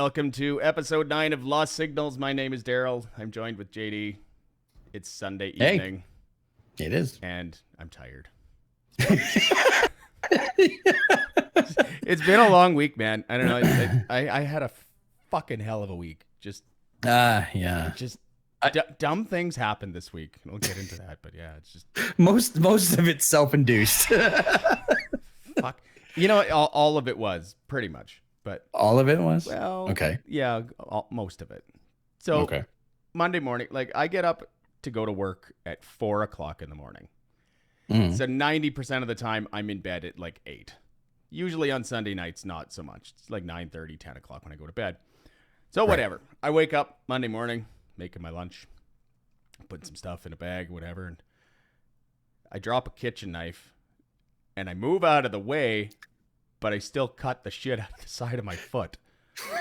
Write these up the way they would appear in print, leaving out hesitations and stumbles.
welcome to episode 9 of Lost Signals. My name is Darrell. I'm joined with JD. It's Sunday evening. Hey, it is. And I'm tired. It's been a long week, man. I don't know. I had a fucking hell of a week. Just dumb things happened this week. We'll get into that, but yeah, it's just most of it's self-induced. Fuck. You know, all of it was pretty much. But all of it was? Well, okay. Yeah, most of it. So okay. Monday morning, like I get up to go to work at 4 o'clock in the morning. So 90% of the time I'm in bed at like 8. Usually on Sunday nights, not so much. It's like 9:30, 10 o'clock when I go to bed. So whatever. I wake up Monday morning, making my lunch, putting some stuff in a bag, whatever. And I drop a kitchen knife and I move out of the way, but I still cut the shit out of the side of my foot.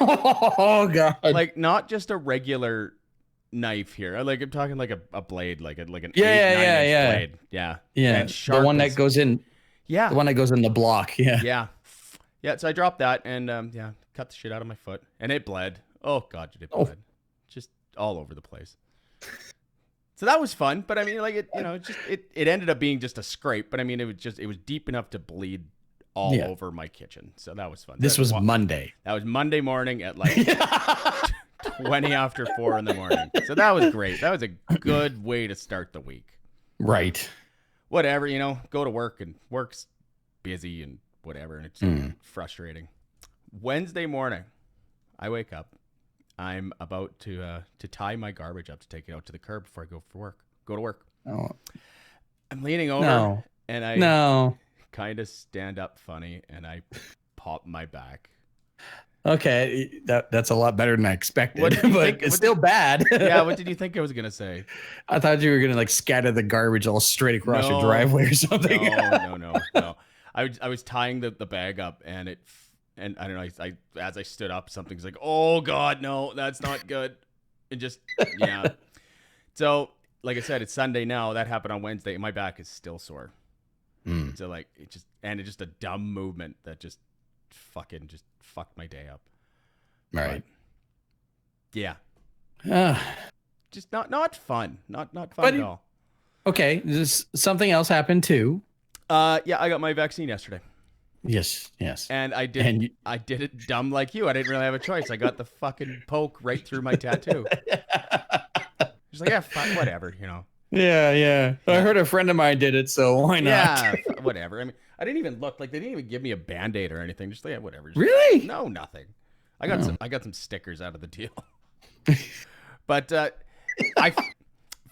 Oh, God. Like, not just a regular knife here. Like, I'm talking like a blade, like an 8-9 inch blade. Yeah. And the one that goes in. Yeah. The one that goes in the block. Yeah. Yeah. So I dropped that and, cut the shit out of my foot. And it bled. Oh, God, it bled. Just all over the place. So that was fun. But, I mean, like, it ended up being just a scrape. But, I mean, it was deep enough to bleed all over my kitchen. So that was fun. This was Monday. That was Monday morning at like 20 after 4 in the morning. So that was great. That was a good way to start the week. Right. Whatever, go to work and work's busy and whatever. And it's frustrating. Wednesday morning, I wake up. I'm about to tie my garbage up to take it out to the curb before I go to work. Oh. I'm leaning over and I kind of stand up funny and I pop my back. Okay, that's a lot better than I expected, but it's still bad. Yeah, what did you think I was gonna say? I thought you were gonna like scatter the garbage all straight across your driveway or something. No. I was tying the bag up and I don't know. As I stood up, something's like, oh God, no, that's not good. And just So like I said, it's Sunday now. That happened on Wednesday. And my back is still sore. So like it's just a dumb movement that just fucked my day up. Right. But, yeah. Just not fun. Not fun at all. Okay. Something else happened too. I got my vaccine yesterday. Yes. And I did it dumb like you. I didn't really have a choice. I got the fucking poke right through my tattoo. Just like, fuck, whatever, Yeah. I heard a friend of mine did it, so why not? Yeah, whatever. I mean, I didn't even look. Like, they didn't even give me a Band-Aid or anything. Just like, whatever. Really? No, nothing. I got some stickers out of the deal. But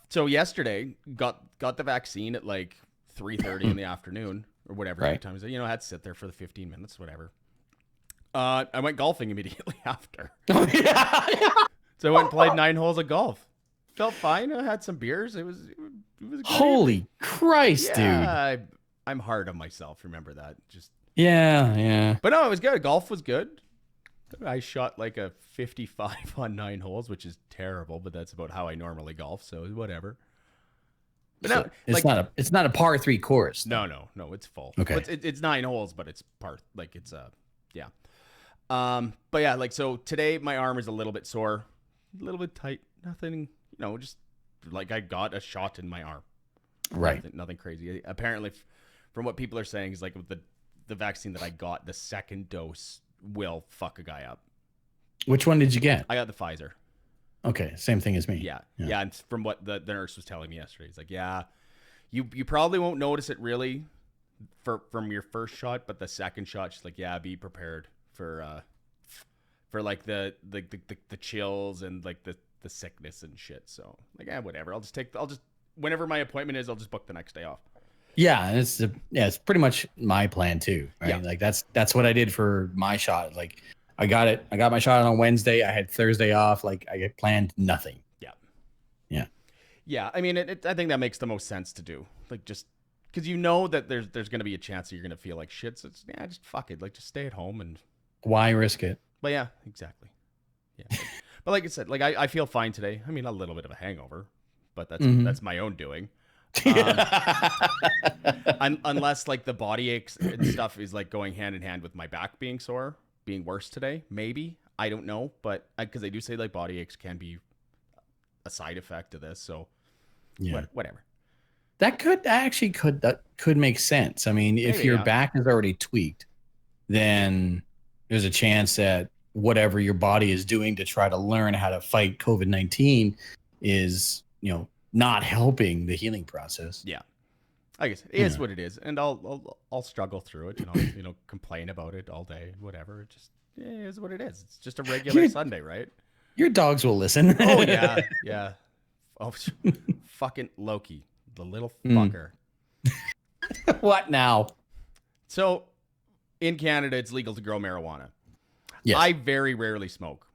so yesterday got the vaccine at like 3:30 in the afternoon or whatever time is it. I had to sit there for the 15 minutes, whatever. I went golfing immediately after. Oh yeah. So I went and played 9 holes of golf. Felt fine. I had some beers. It was good. Holy Christ, dude. I'm hard on myself. Remember that. Just yeah. But no, it was good. Golf was good. I shot like a 55 on 9 holes, which is terrible, but that's about how I normally golf, so whatever. But so it's not a par 3 course. No, it's full. Okay. It's 9 holes, but it's par, like it's yeah. But yeah, like so today my arm is a little bit sore, a little bit tight. Nothing, just like I got a shot in my arm. Right. Nothing crazy. Apparently, from what people are saying, is like with the vaccine that I got, the second dose will fuck a guy up. Which one did you get? I got the Pfizer. Okay, same thing as me. Yeah. And from what the nurse was telling me yesterday, he's like, yeah, you probably won't notice it really from your first shot, but the second shot, she's like, yeah, be prepared for like the chills and like the sickness and shit. So like, whatever. I'll just whenever my appointment is, I'll just book the next day off. Yeah, it's pretty much my plan too. Right? Yeah. Like that's what I did for my shot. Like I got my shot on Wednesday. I had Thursday off. Like I planned nothing. Yeah. I mean, I think that makes the most sense to do. Like just because that there's going to be a chance that you're going to feel like shit. So just fuck it. Like just stay at home and why risk it? But yeah, exactly. Yeah. But like I said, like I feel fine today. I mean, a little bit of a hangover, but that's my own doing. Unless like the body aches and stuff is like going hand in hand with my back being sore, being worse today, maybe. I don't know, but because they do say like body aches can be a side effect of this. So whatever. That could make sense. I mean, if Maybe, your yeah. back is already tweaked, then there's a chance that whatever your body is doing to try to learn how to fight COVID-19 is, not helping the healing process. Yeah. I guess it is what it is, and I'll struggle through it, and I'll complain about it all day, whatever. It just is what it is. It's just a regular Sunday, right? Your dogs will listen. Oh yeah, yeah. Oh, fucking Loki, the little fucker. What now? So, in Canada, it's legal to grow marijuana. Yes. I very rarely smoke.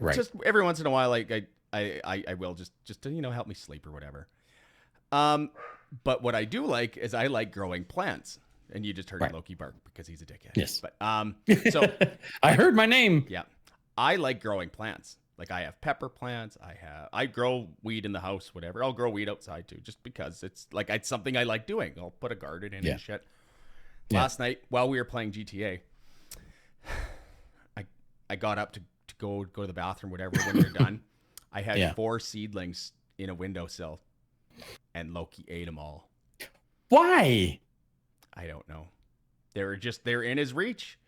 Right. Just every once in a while, like I will just to help me sleep or whatever. But what I do like is I like growing plants. And you just heard Loki bark because he's a dickhead. Yes. But so I heard my name. Yeah. I like growing plants. Like I have pepper plants. I grow weed in the house, whatever. I'll grow weed outside too, just because it's something I like doing. I'll put a garden in and shit. Last night while we were playing GTA, I got up to go to the bathroom, whatever. When we were done, I had 4 seedlings in a windowsill, and Loki ate them all. Why? I don't know. They're in his reach.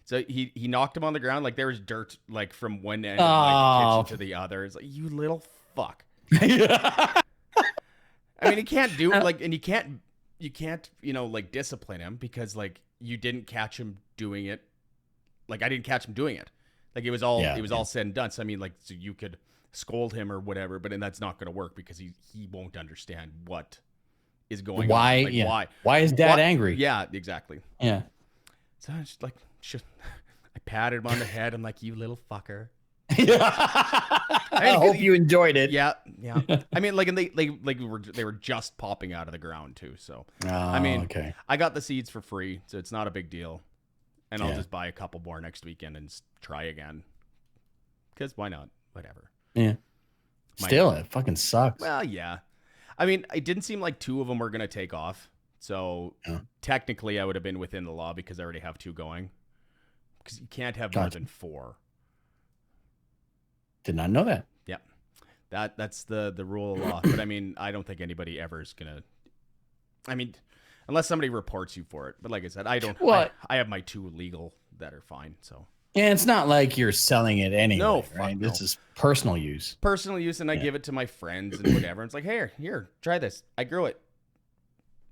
So he knocked them on the ground. Like there was dirt like from one end of the kitchen to the other. It's like, you little fuck. I mean, he can't do like, and you can't like discipline him because like you didn't catch him doing it. Like I didn't catch him doing it. Like it was all all said and done. So I mean, like, so you could scold him or whatever, but that's not going to work because he won't understand what is going on. Like, why is Dad angry? Yeah, exactly. Yeah. So I just like, I patted him on the head. I'm like, you little fucker. I hope you enjoyed it. Yeah. I mean, like, and they were just popping out of the ground too. So I mean, okay. I got the seeds for free, so it's not a big deal. And I'll just buy a couple more next weekend and try again. Because why not? Whatever. Yeah. Still, it fucking sucks. Well, yeah. I mean, it didn't seem like 2 of them were going to take off. So technically I would have been within the law because I already have 2 going. Because you can't have more than 4. Did not know that. Yeah. That's the rule of law. But I mean, I don't think anybody ever is going to. I mean, unless somebody reports you for it. But like I said, I don't. Well, I have my 2 legal that are fine. So. Yeah, it's not like you're selling it anyway. No, right? no. This is personal use. Personal use, and I give it to my friends and whatever. And it's like, here, try this. I grew it.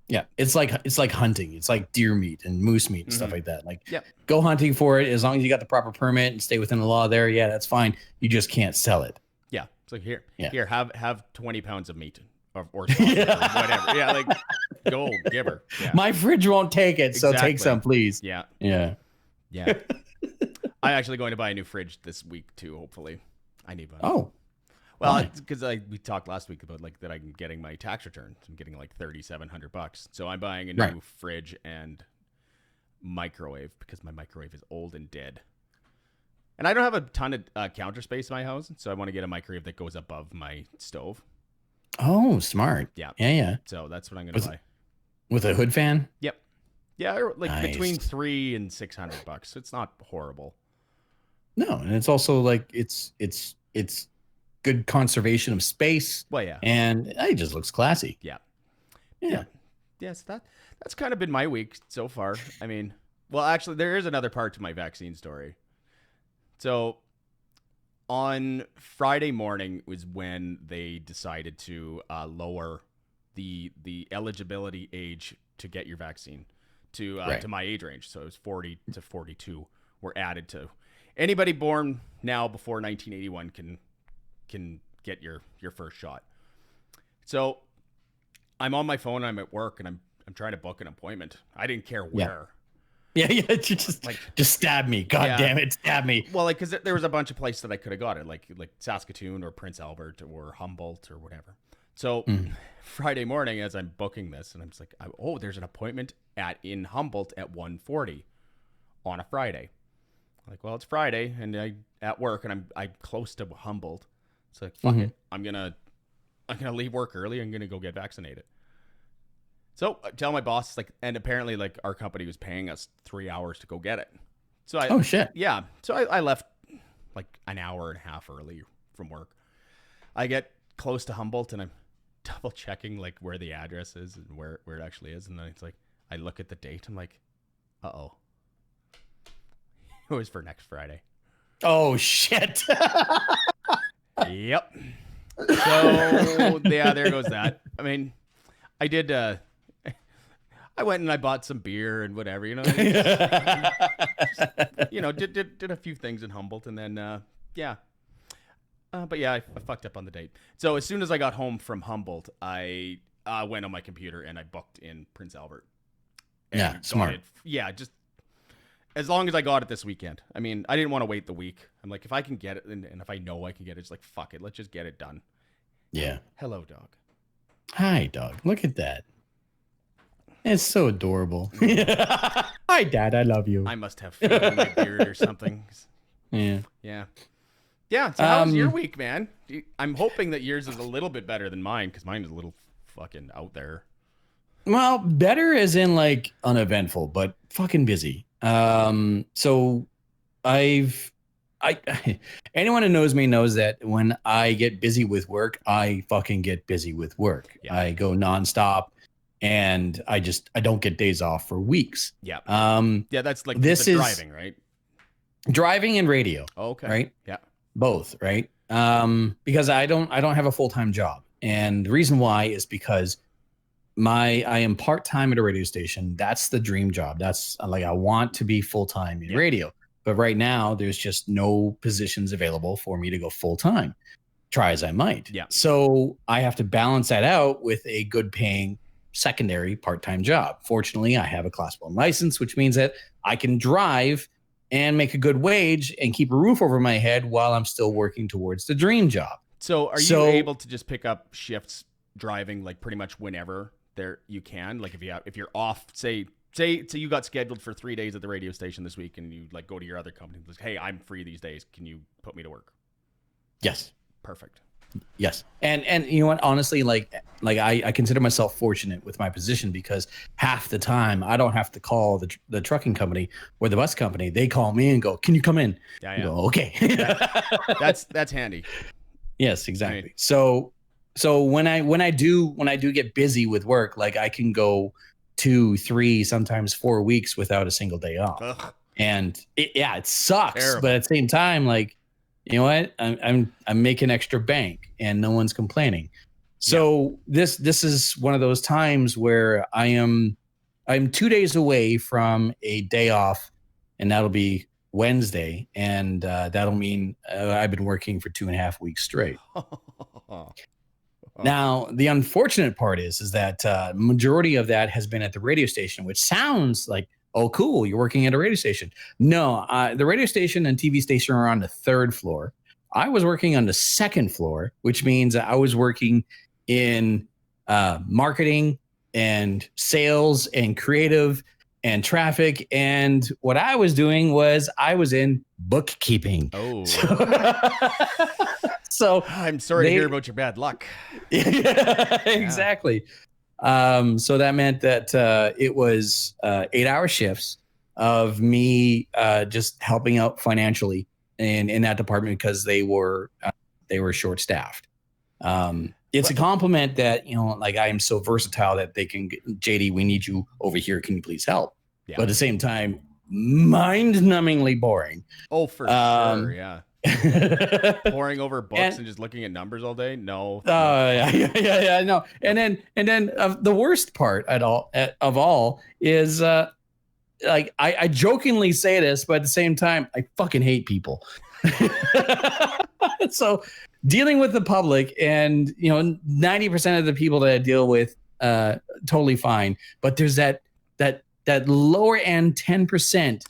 Yeah, it's like hunting. It's like deer meat and moose meat and stuff like that. Like, go hunting for it as long as you got the proper permit and stay within the law. There, yeah, that's fine. You just can't sell it. Yeah, so here, have 20 pounds of meat or something or whatever. Yeah, like go give her. Yeah. My fridge won't take it, so take some, please. Yeah. I'm actually going to buy a new fridge this week too. Hopefully, I need one. Oh. Well, because we talked last week about like that I'm getting my tax return. I'm getting like $3,700. So I'm buying a new fridge and microwave because my microwave is old and dead. And I don't have a ton of counter space in my house, so I want to get a microwave that goes above my stove. Oh, smart. Yeah. So that's what I'm going to buy. With a hood fan? Yep. Yeah, like between $300 and $600. It's not horrible. No, and it's also like it's good conservation of space. Well, yeah. And it just looks classy. Yeah. Yes, that's kind of been my week so far. I mean, well, actually, there is another part to my vaccine story. So on Friday morning was when they decided to lower the eligibility age to get your vaccine to my age range. So it was 40 to 42 were added to. Anybody born now before 1981 can get your first shot. So I'm on my phone, I'm at work, and I'm trying to book an appointment. I didn't care where. Yeah. Just stab me. God damn it, stab me. Well, like, because there was a bunch of places that I could have got it, like Saskatoon or Prince Albert or Humboldt or whatever. So Friday morning, as I'm booking this, and I'm just like, there's an appointment in Humboldt at 1:40 on a Friday. I'm like, well, it's Friday, and I at work, and I'm close to Humboldt. So like, fuck it, I'm gonna leave work early. I'm gonna go get vaccinated. So I tell my boss, like, and apparently like our company was paying us 3 hours to go get it. So I Oh shit. yeah, so I left like an hour and a half early from work. I get close to Humboldt and I'm double checking like where the address is and where it actually is, and then it's like I look at the date. I'm like, uh-oh. It was for next Friday. Oh shit. Yep. So yeah, there goes that. I mean, I did. I went and I bought some beer and whatever, you know. Did a few things in Humboldt, and then yeah. But yeah, I fucked up on the date. So as soon as I got home from Humboldt, I went on my computer and I booked in Prince Albert. Yeah, smart. Just as long as I got it this weekend. I mean, I didn't want to wait the week. I'm like, if I can get it, and if I know I can get it, it's like, fuck it, let's just get it done. Yeah. Hello, dog. Hi, dog. Look at that. It's so adorable. Hi, Dad. I love you. I must have food in my beard or something. Yeah. Yeah. Yeah. So how was your week, man? I'm hoping that yours is a little bit better than mine, because mine is a little fucking out there. Well, better as in like uneventful, but fucking busy. So anyone who knows me knows that when I get busy with work, I fucking get busy with work. Yeah. I go nonstop and I don't get days off for weeks. Yeah. Yeah, that's like this is driving, right? Driving and radio. Okay. Right? Yeah. Both, right? Because I don't have a full-time job. And the reason why is because I am part-time at a radio station. That's the dream job. That's like, I want to be full-time in radio. But right now there's just no positions available for me to go full-time. Try as I might. Yeah. So I have to balance that out with a good paying secondary part-time job. Fortunately, I have a Class 1 license, which means that I can drive and make a good wage and keep a roof over my head while I'm still working towards the dream job. So are you able to just pick up shifts driving like pretty much whenever there you can? Like if you're off, say you got scheduled for 3 days at the radio station this week, and you like go to your other company and like, hey, I'm free these days. Can you put me to work? Yes. Perfect. Yes. And you know what, honestly, like I consider myself fortunate with my position, because half the time I don't have to call the trucking company or the bus company. They call me and go, can you come in? Yeah. I go, okay. That's handy. Yes, exactly. Right. So when I do get busy with work, like I can go 2, 3, sometimes 4 weeks without a single day off. Ugh. And it sucks. Terrible. But at the same time, like, you know what? I'm making extra bank and no one's complaining. So this is one of those times where I'm 2 days away from a day off, and that'll be Wednesday, and that'll mean I've been working for 2.5 weeks straight. Now, the unfortunate part is that majority of that has been at the radio station, which sounds like, oh, cool, you're working at a radio station. No, the radio station and TV station are on the 3rd floor. I was working on the 2nd floor, which means I was working in marketing and sales and creative and traffic. And what I was doing was I was in bookkeeping. Oh. So I'm sorry to hear about your bad luck. Exactly. So that meant that it was 8-hour shifts of me just helping out financially in that department, because they were short staffed. It's a compliment that, you know, like I am so versatile that they can get, JD, we need you over here. Can you please help? Yeah. But at the same time, mind-numbingly boring. Oh, for sure. Yeah. Poring over books and just looking at numbers all day. No. Yeah. No. And then the worst part of all is like I jokingly say this, but at the same time, I fucking hate people. So dealing with the public, and you know, 90% of the people that I deal with, totally fine. But there's that lower end 10%,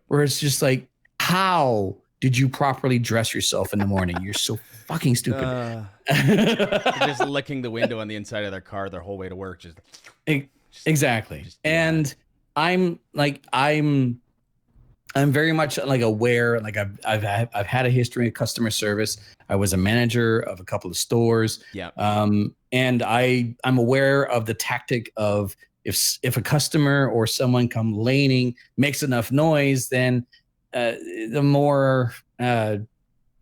where it's just like, how did you properly dress yourself in the morning? You're so fucking stupid. Just licking the window on the inside of their car their whole way to work. Exactly. And I'm very much like aware. Like I've had a history of customer service. I was a manager of a couple of stores. Yeah. And I'm aware of the tactic of if a customer or someone come laning, makes enough noise, then the more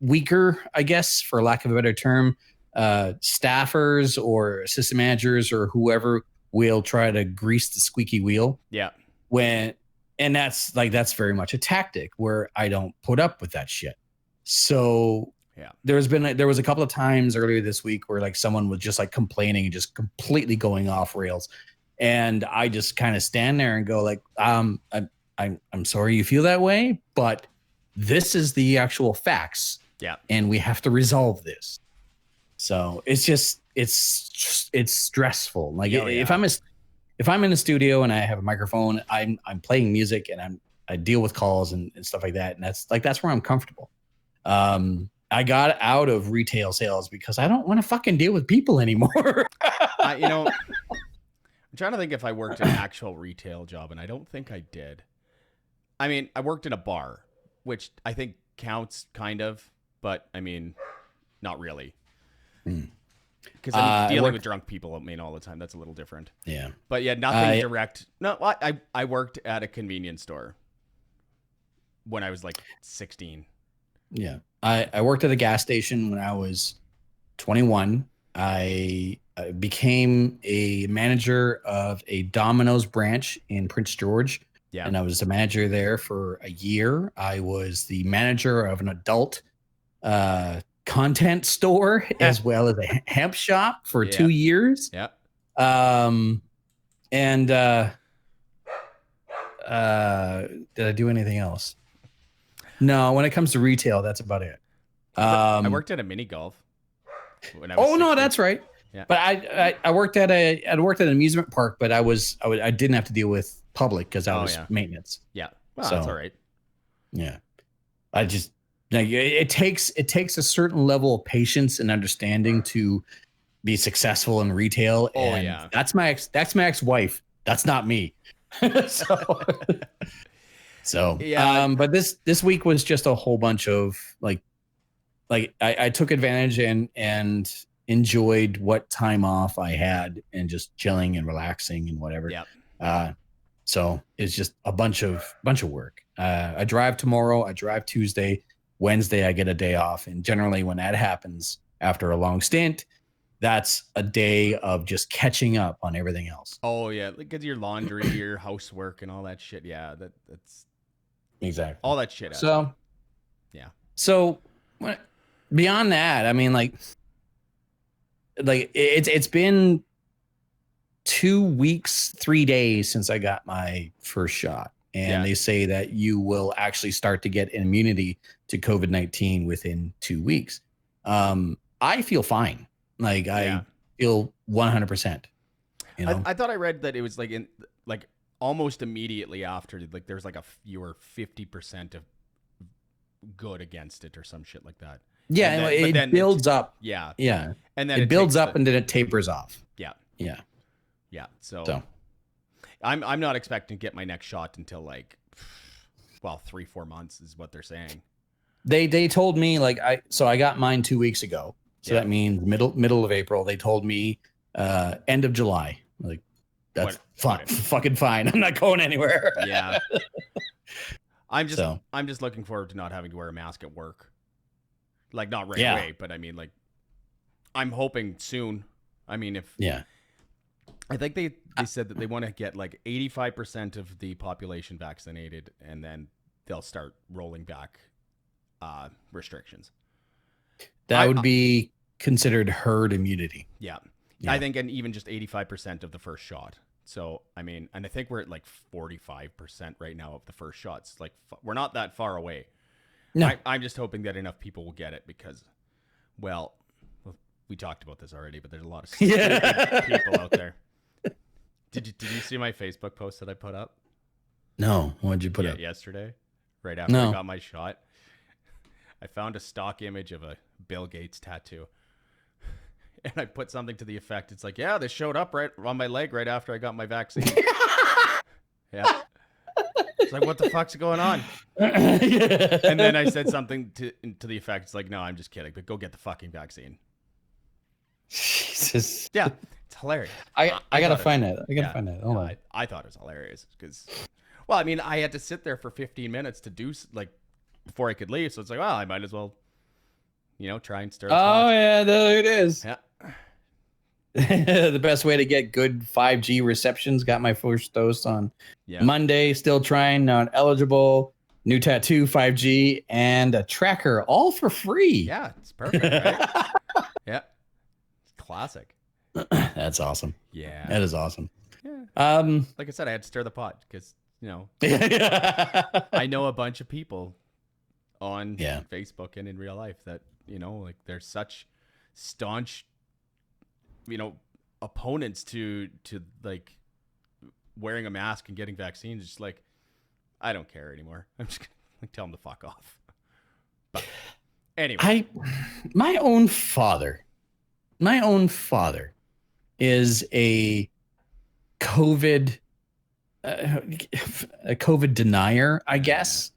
weaker, I guess, for lack of a better term, staffers or assistant managers or whoever will try to grease the squeaky wheel. Yeah. And that's very much a tactic where I don't put up with that shit. So yeah, there was a couple of times earlier this week where like someone was just like complaining and just completely going off rails. And I just kind of stand there and go like, I'm sorry you feel that way, but this is the actual facts. Yeah. And we have to resolve this. So it's stressful. Like if I'm in a studio and I have a microphone, I'm playing music and I deal with calls and stuff like that. And that's where I'm comfortable. I got out of retail sales because I don't want to fucking deal with people anymore. I'm trying to think if I worked an actual retail job, and I don't think I did. I mean, I worked in a bar, which I think counts kind of, but I mean, not really. Because I'm dealing with drunk people, I mean, all the time. That's a little different. Yeah. But yeah, nothing direct. No, I worked at a convenience store when I was like 16. Yeah. I worked at a gas station when I was 21. I became a manager of a Domino's branch in Prince George. Yeah. And I was a manager there for a year. I was the manager of an adult content store as well as a hemp shop for 2 years. Yeah. And did I do anything else? No, when it comes to retail, that's about it. I worked at a mini golf. When I was 16. No, that's right. Yeah. But I worked at an amusement park, but I didn't have to deal with public because I was maintenance. Yeah. Well, that's all right. Yeah. I just like it takes a certain level of patience and understanding to be successful in retail. Oh, and yeah. That's my ex-wife. That's not me. So yeah. But this week was just a whole bunch of like I took advantage and enjoyed what time off I had and just chilling and relaxing and whatever. Yeah. So it's just a bunch of work. I drive tomorrow. I drive Tuesday. Wednesday I get a day off, and generally when that happens after a long stint, that's a day of just catching up on everything else. Oh yeah, because your laundry, your housework, and all that shit. Yeah, that's exactly all that shit. So yeah. So beyond that, I mean, like it's been 2 weeks, 3 days since I got my first shot. And they say that you will actually start to get immunity to COVID-19 within 2 weeks. I feel fine. Like I feel 100%. You know? I thought I read that it was like almost immediately after, like there's like you were 50% of good against it or some shit like that. Yeah, it builds up. Yeah. Yeah. And then it builds up and then it tapers off. Yeah. Yeah. Yeah. So. I'm not expecting to get my next shot until 3-4 months is what they're saying. They told me I got mine 2 weeks ago. So that means middle of April. They told me end of July. Like that's fucking fine. I'm not going anywhere. Yeah. I'm just looking forward to not having to wear a mask at work. Like not right away, but I mean I'm hoping soon. I mean I think they said that they want to get 85% of the population vaccinated, and then they'll start rolling back restrictions. That would be considered herd immunity. Yeah. I think, and even just 85% of the first shot. So, I mean, and I think we're at 45% right now of the first shots. We're not that far away. No. I'm just hoping that enough people will get it because, well, we talked about this already, but there's a lot of stupid people out there. Did you see my Facebook post that I put up? No. What did you put up? Yesterday, right after I got my shot. I found a stock image of a Bill Gates tattoo. And I put something to the effect. It's like, this showed up right on my leg right after I got my vaccine. Yeah. It's like, what the fuck's going on? And then I said something to the effect. It's like, no, I'm just kidding, but go get the fucking vaccine. Jesus. Yeah. It's hilarious. I gotta thought find that. I gotta find that. Hold on. I thought it was hilarious because, well, I mean, I had to sit there for 15 minutes to do like before I could leave. So it's like, well, I might as well, try and stir the pot. Oh yeah, there it is. Yeah. The best way to get good 5G receptions. Got my first dose on Monday. Still trying. Not eligible. New tattoo, 5G, and a tracker, all for free. Yeah, it's perfect, right? Yeah, it's classic. That's awesome. Yeah, that is awesome. Yeah. Like I said, I had to stir the pot because I know a bunch of people on Facebook and in real life that like they're such staunch opponents to like wearing a mask and getting vaccines. Just like, I don't care anymore. I'm just gonna tell them to fuck off. But anyway, my own father is a COVID denier, I guess,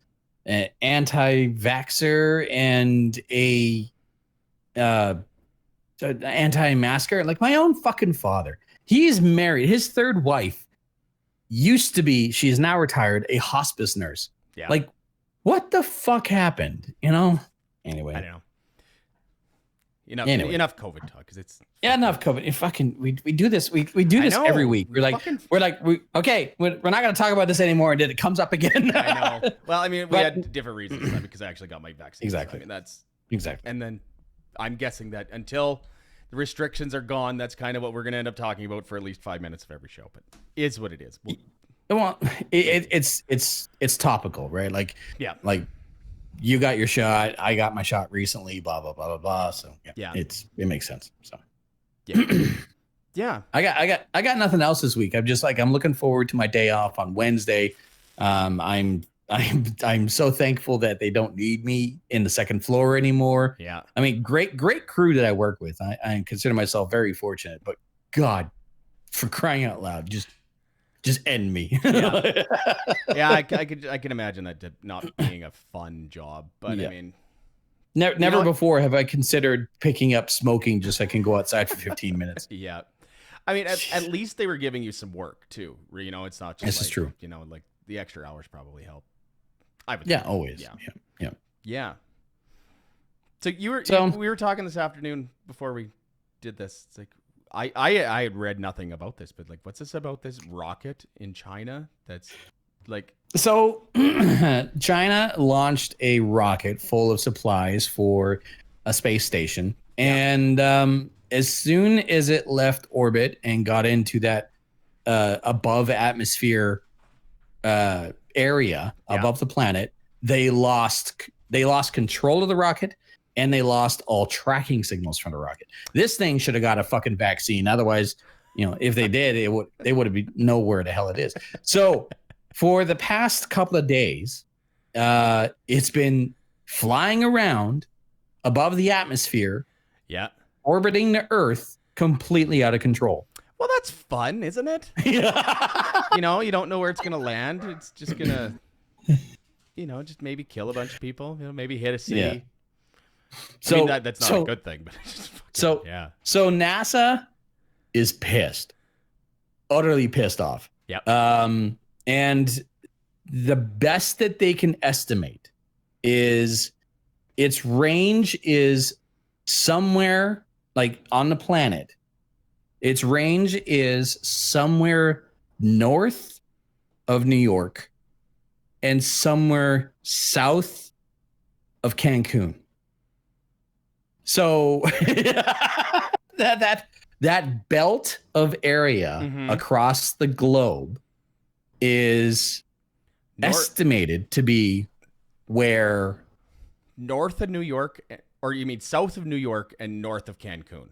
an anti-vaxxer and a anti-masker. Like my own fucking father. He's married. His third wife used to be, she is now retired, a hospice nurse. Yeah. Like, what the fuck happened? Anyway. I don't know. Enough COVID talk because it's enough COVID. We do this. We do this every week. We're not going to talk about this anymore. And then it comes up again. I know. Well, I mean, we had different reasons because I actually got my vaccine. Exactly. So, I mean, that's exactly. And then I'm guessing that until the restrictions are gone, that's kind of what we're going to end up talking about for at least 5 minutes of every show. But is what it is. Well, it's topical, right? Like, like you got your shot, I got my shot recently, blah blah blah blah blah. So it makes sense. So yeah. I got nothing else this week. I'm looking forward to my day off on Wednesday. I'm so thankful that they don't need me in the second floor anymore. Yeah. I mean, great crew that I work with. I consider myself very fortunate, but God, for crying out loud, just end me. Yeah. I can imagine that not being a fun job, but I mean, never before have I considered picking up smoking just so I can go outside for 15 minutes. Yeah. I mean, at least they were giving you some work too. It's not just this is true. Like the extra hours probably help. Always. Yeah. So we were talking this afternoon before we did this. It's like I had read nothing about this, but like, what's this about this rocket in China? That's like, so China launched a rocket full of supplies for a space station, and as soon as it left orbit and got into that above atmosphere area above the planet, they lost control of the rocket, and they lost all tracking signals from the rocket. This thing should have got a fucking vaccine. Otherwise, if they did, they would have know where the hell it is. So for the past couple of days, it's been flying around above the atmosphere, orbiting the Earth, completely out of control. Well, that's fun, isn't it? You don't know where it's gonna land. It's just gonna, just maybe kill a bunch of people. Maybe hit a city. Yeah. So that's not a good thing, but it's just fucking, So NASA is pissed, utterly pissed off. Yep. And the best that they can estimate is its range is somewhere like on the planet. Its range is somewhere north of New York and somewhere south of Cancun. So that belt of area across the globe is estimated to be where north of New York, or you mean south of New York and north of Cancun?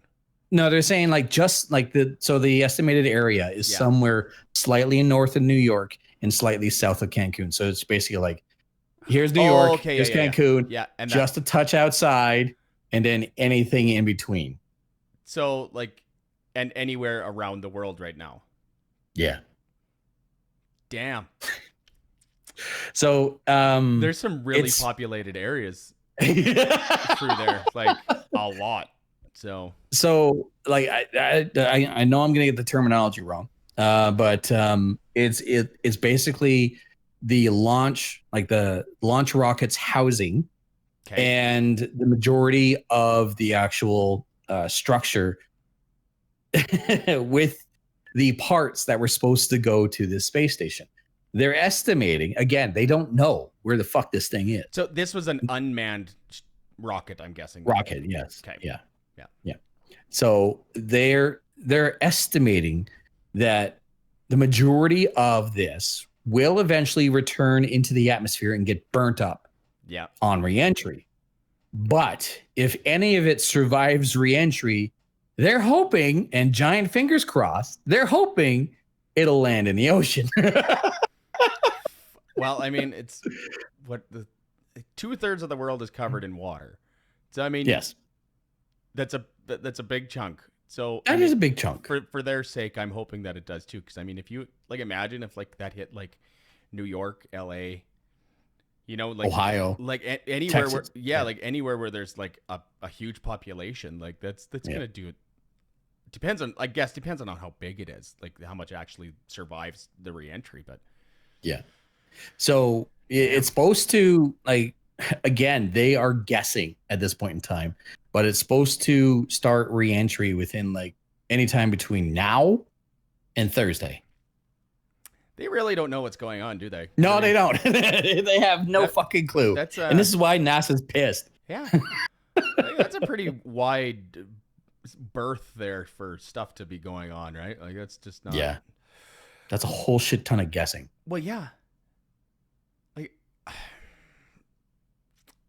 No, they're saying like just like the estimated area is somewhere slightly north of New York and slightly south of Cancun. So it's basically like, here's New York, here's Cancun, and just a touch outside, and then anything in between. So like, and anywhere around the world right now. Yeah. Damn. So there's some really populated areas through there, like a lot. So So like I know I'm gonna get the terminology wrong, but it's basically the launch, like the launch rocket's housing, Okay. and the majority of the actual structure with the parts that were supposed to go to the space station. They're estimating, again, they don't know where the fuck this thing is. So this was an unmanned rocket, I'm guessing. Rocket, yes. Okay. Yeah. Yeah. Yeah. So they're estimating that the majority of this will eventually return into the atmosphere and get burnt up Yeah. on reentry. But if any of it survives reentry, they're hoping, and giant fingers crossed, they're hoping it'll land in the ocean. Well, I mean, it's what the 2/3 of the world is covered in water. So I mean, Yes, that's a big chunk. So that is a big chunk. For their sake, I'm hoping that it does too. Because I mean, if you like, imagine if like that hit like New York, L.A., like Ohio, like anywhere Texas. where like anywhere where there's like a huge population, like that's gonna do it. Depends on how big it is, like how much actually survives the reentry. But Yeah. So it's supposed to, like, again, they are guessing at this point in time, but it's supposed to start reentry within like anytime between now and Thursday. they really don't know what's going on, do they? No, they don't. They have no fucking clue. And this is why NASA's pissed. Yeah. That's a pretty wide berth there for stuff to be going on, right? Like that's just not. Yeah. That's a whole shit ton of guessing. Well, yeah. Like,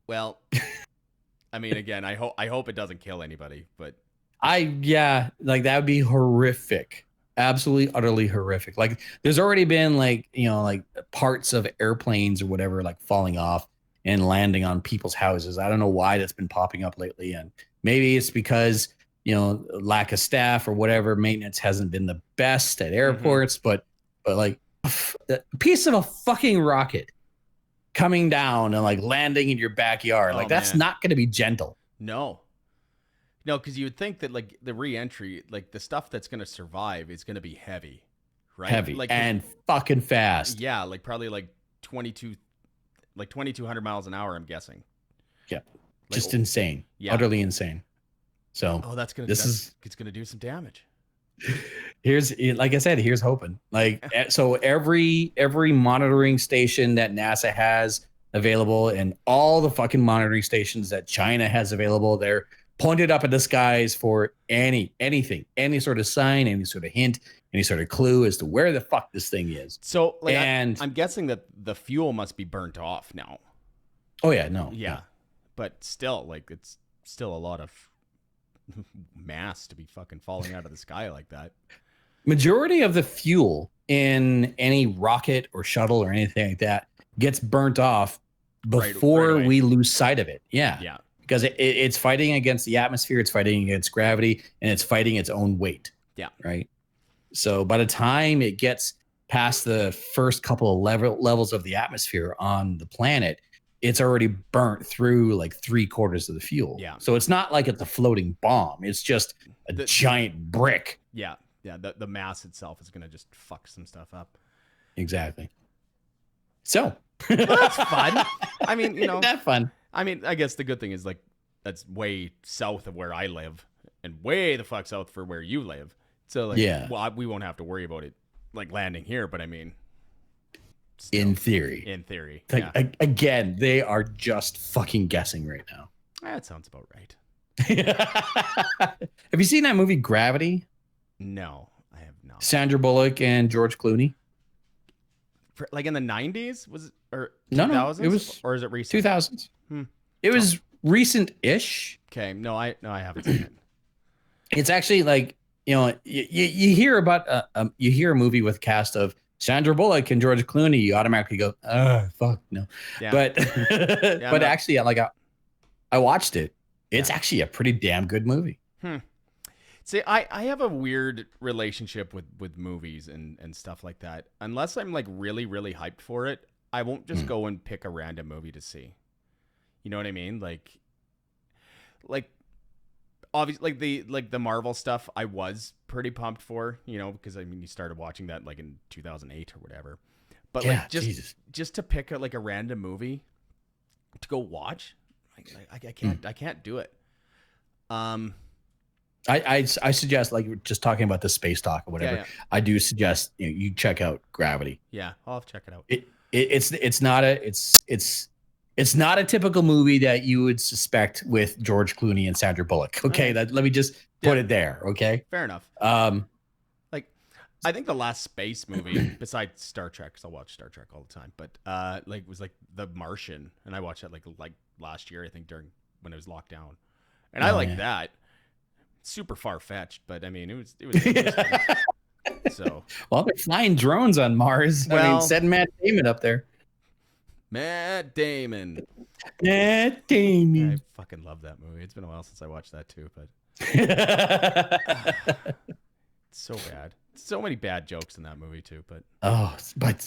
well, I mean, again, I hope it doesn't kill anybody, but like that would be horrific. Absolutely, utterly horrific. Like there's already been like parts of airplanes or whatever like falling off and landing on people's houses. I don't know why that's been popping up lately, and maybe it's because lack of staff or whatever. Maintenance hasn't been the best at airports, but like a piece of a fucking rocket coming down and like landing in your backyard, like that's not going to be gentle. No, because you would think that like the re-entry, like the stuff that's going to survive is going to be heavy, right? Heavy, like, and fucking fast. Yeah, like probably like 2,200 miles an hour, I'm guessing. Yeah, just insane. Yeah, utterly insane. So it's gonna do some damage. Here's, like I said, here's hoping. Like, so every monitoring station that NASA has available and all the fucking monitoring stations that China has available, they're pointed up at the skies for anything, any sort of sign, any sort of hint, any sort of clue as to where the fuck this thing is. So, like, I'm guessing that the fuel must be burnt off now. Oh yeah, no. Yeah. But still, like, it's still a lot of mass to be fucking falling out of the sky like that. Majority of the fuel in any rocket or shuttle or anything like that gets burnt off before we lose sight of it. Yeah. Yeah. Because it's fighting against the atmosphere, it's fighting against gravity, and it's fighting its own weight. Yeah. Right. So by the time it gets past the first couple of levels of the atmosphere on the planet, it's already burnt through like 3/4 of the fuel. Yeah. So it's not like it's a floating bomb. It's just a giant brick. Yeah. Yeah. The mass itself is going to just fuck some stuff up. Exactly. So well, that's fun. I mean, that's fun. I mean, I guess the good thing is like that's way south of where I live and way the fuck south for where you live. So like, well, we won't have to worry about it like landing here. But I mean, still, in theory, like, again, they are just fucking guessing right now. That sounds about right. Have you seen that movie Gravity? No, I have not. Sandra Bullock and George Clooney. Like in the 90s, was it, or 2000s? No, it was, or is it recent? 2000s. It was recent-ish. Okay, no, I haven't seen it. It's actually like, you hear about you hear a movie with a cast of Sandra Bullock and George Clooney, you automatically go, fuck no. Yeah. But actually, like I watched it. It's actually a pretty damn good movie. See, I have a weird relationship with movies and stuff like that. Unless I'm like really, really hyped for it, I won't just go and pick a random movie to see. You know what I mean? Like obviously the Marvel stuff I was pretty pumped for, because I mean you started watching that like in 2008 or whatever. But Yeah, like Jesus. just to pick like a random movie to go watch, I can't do it. I suggest, like, just talking about the space talk or whatever. Yeah. I do suggest you check out Gravity. Yeah, I'll have to check it out. It's not a typical movie that you would suspect with George Clooney and Sandra Bullock. Okay, let me just put it there. Okay, fair enough. Like I think the last space movie besides Star Trek, because I'll watch Star Trek all the time, but was like The Martian, and I watched that like last year, I think, during when it was locked down, and I like that. Super far fetched, but I mean, it was so. Well, they're flying drones on Mars. Well, I mean, setting Matt Damon up there. Matt Damon. I fucking love that movie. It's been a while since I watched that too, but it's so bad. So many bad jokes in that movie too, but like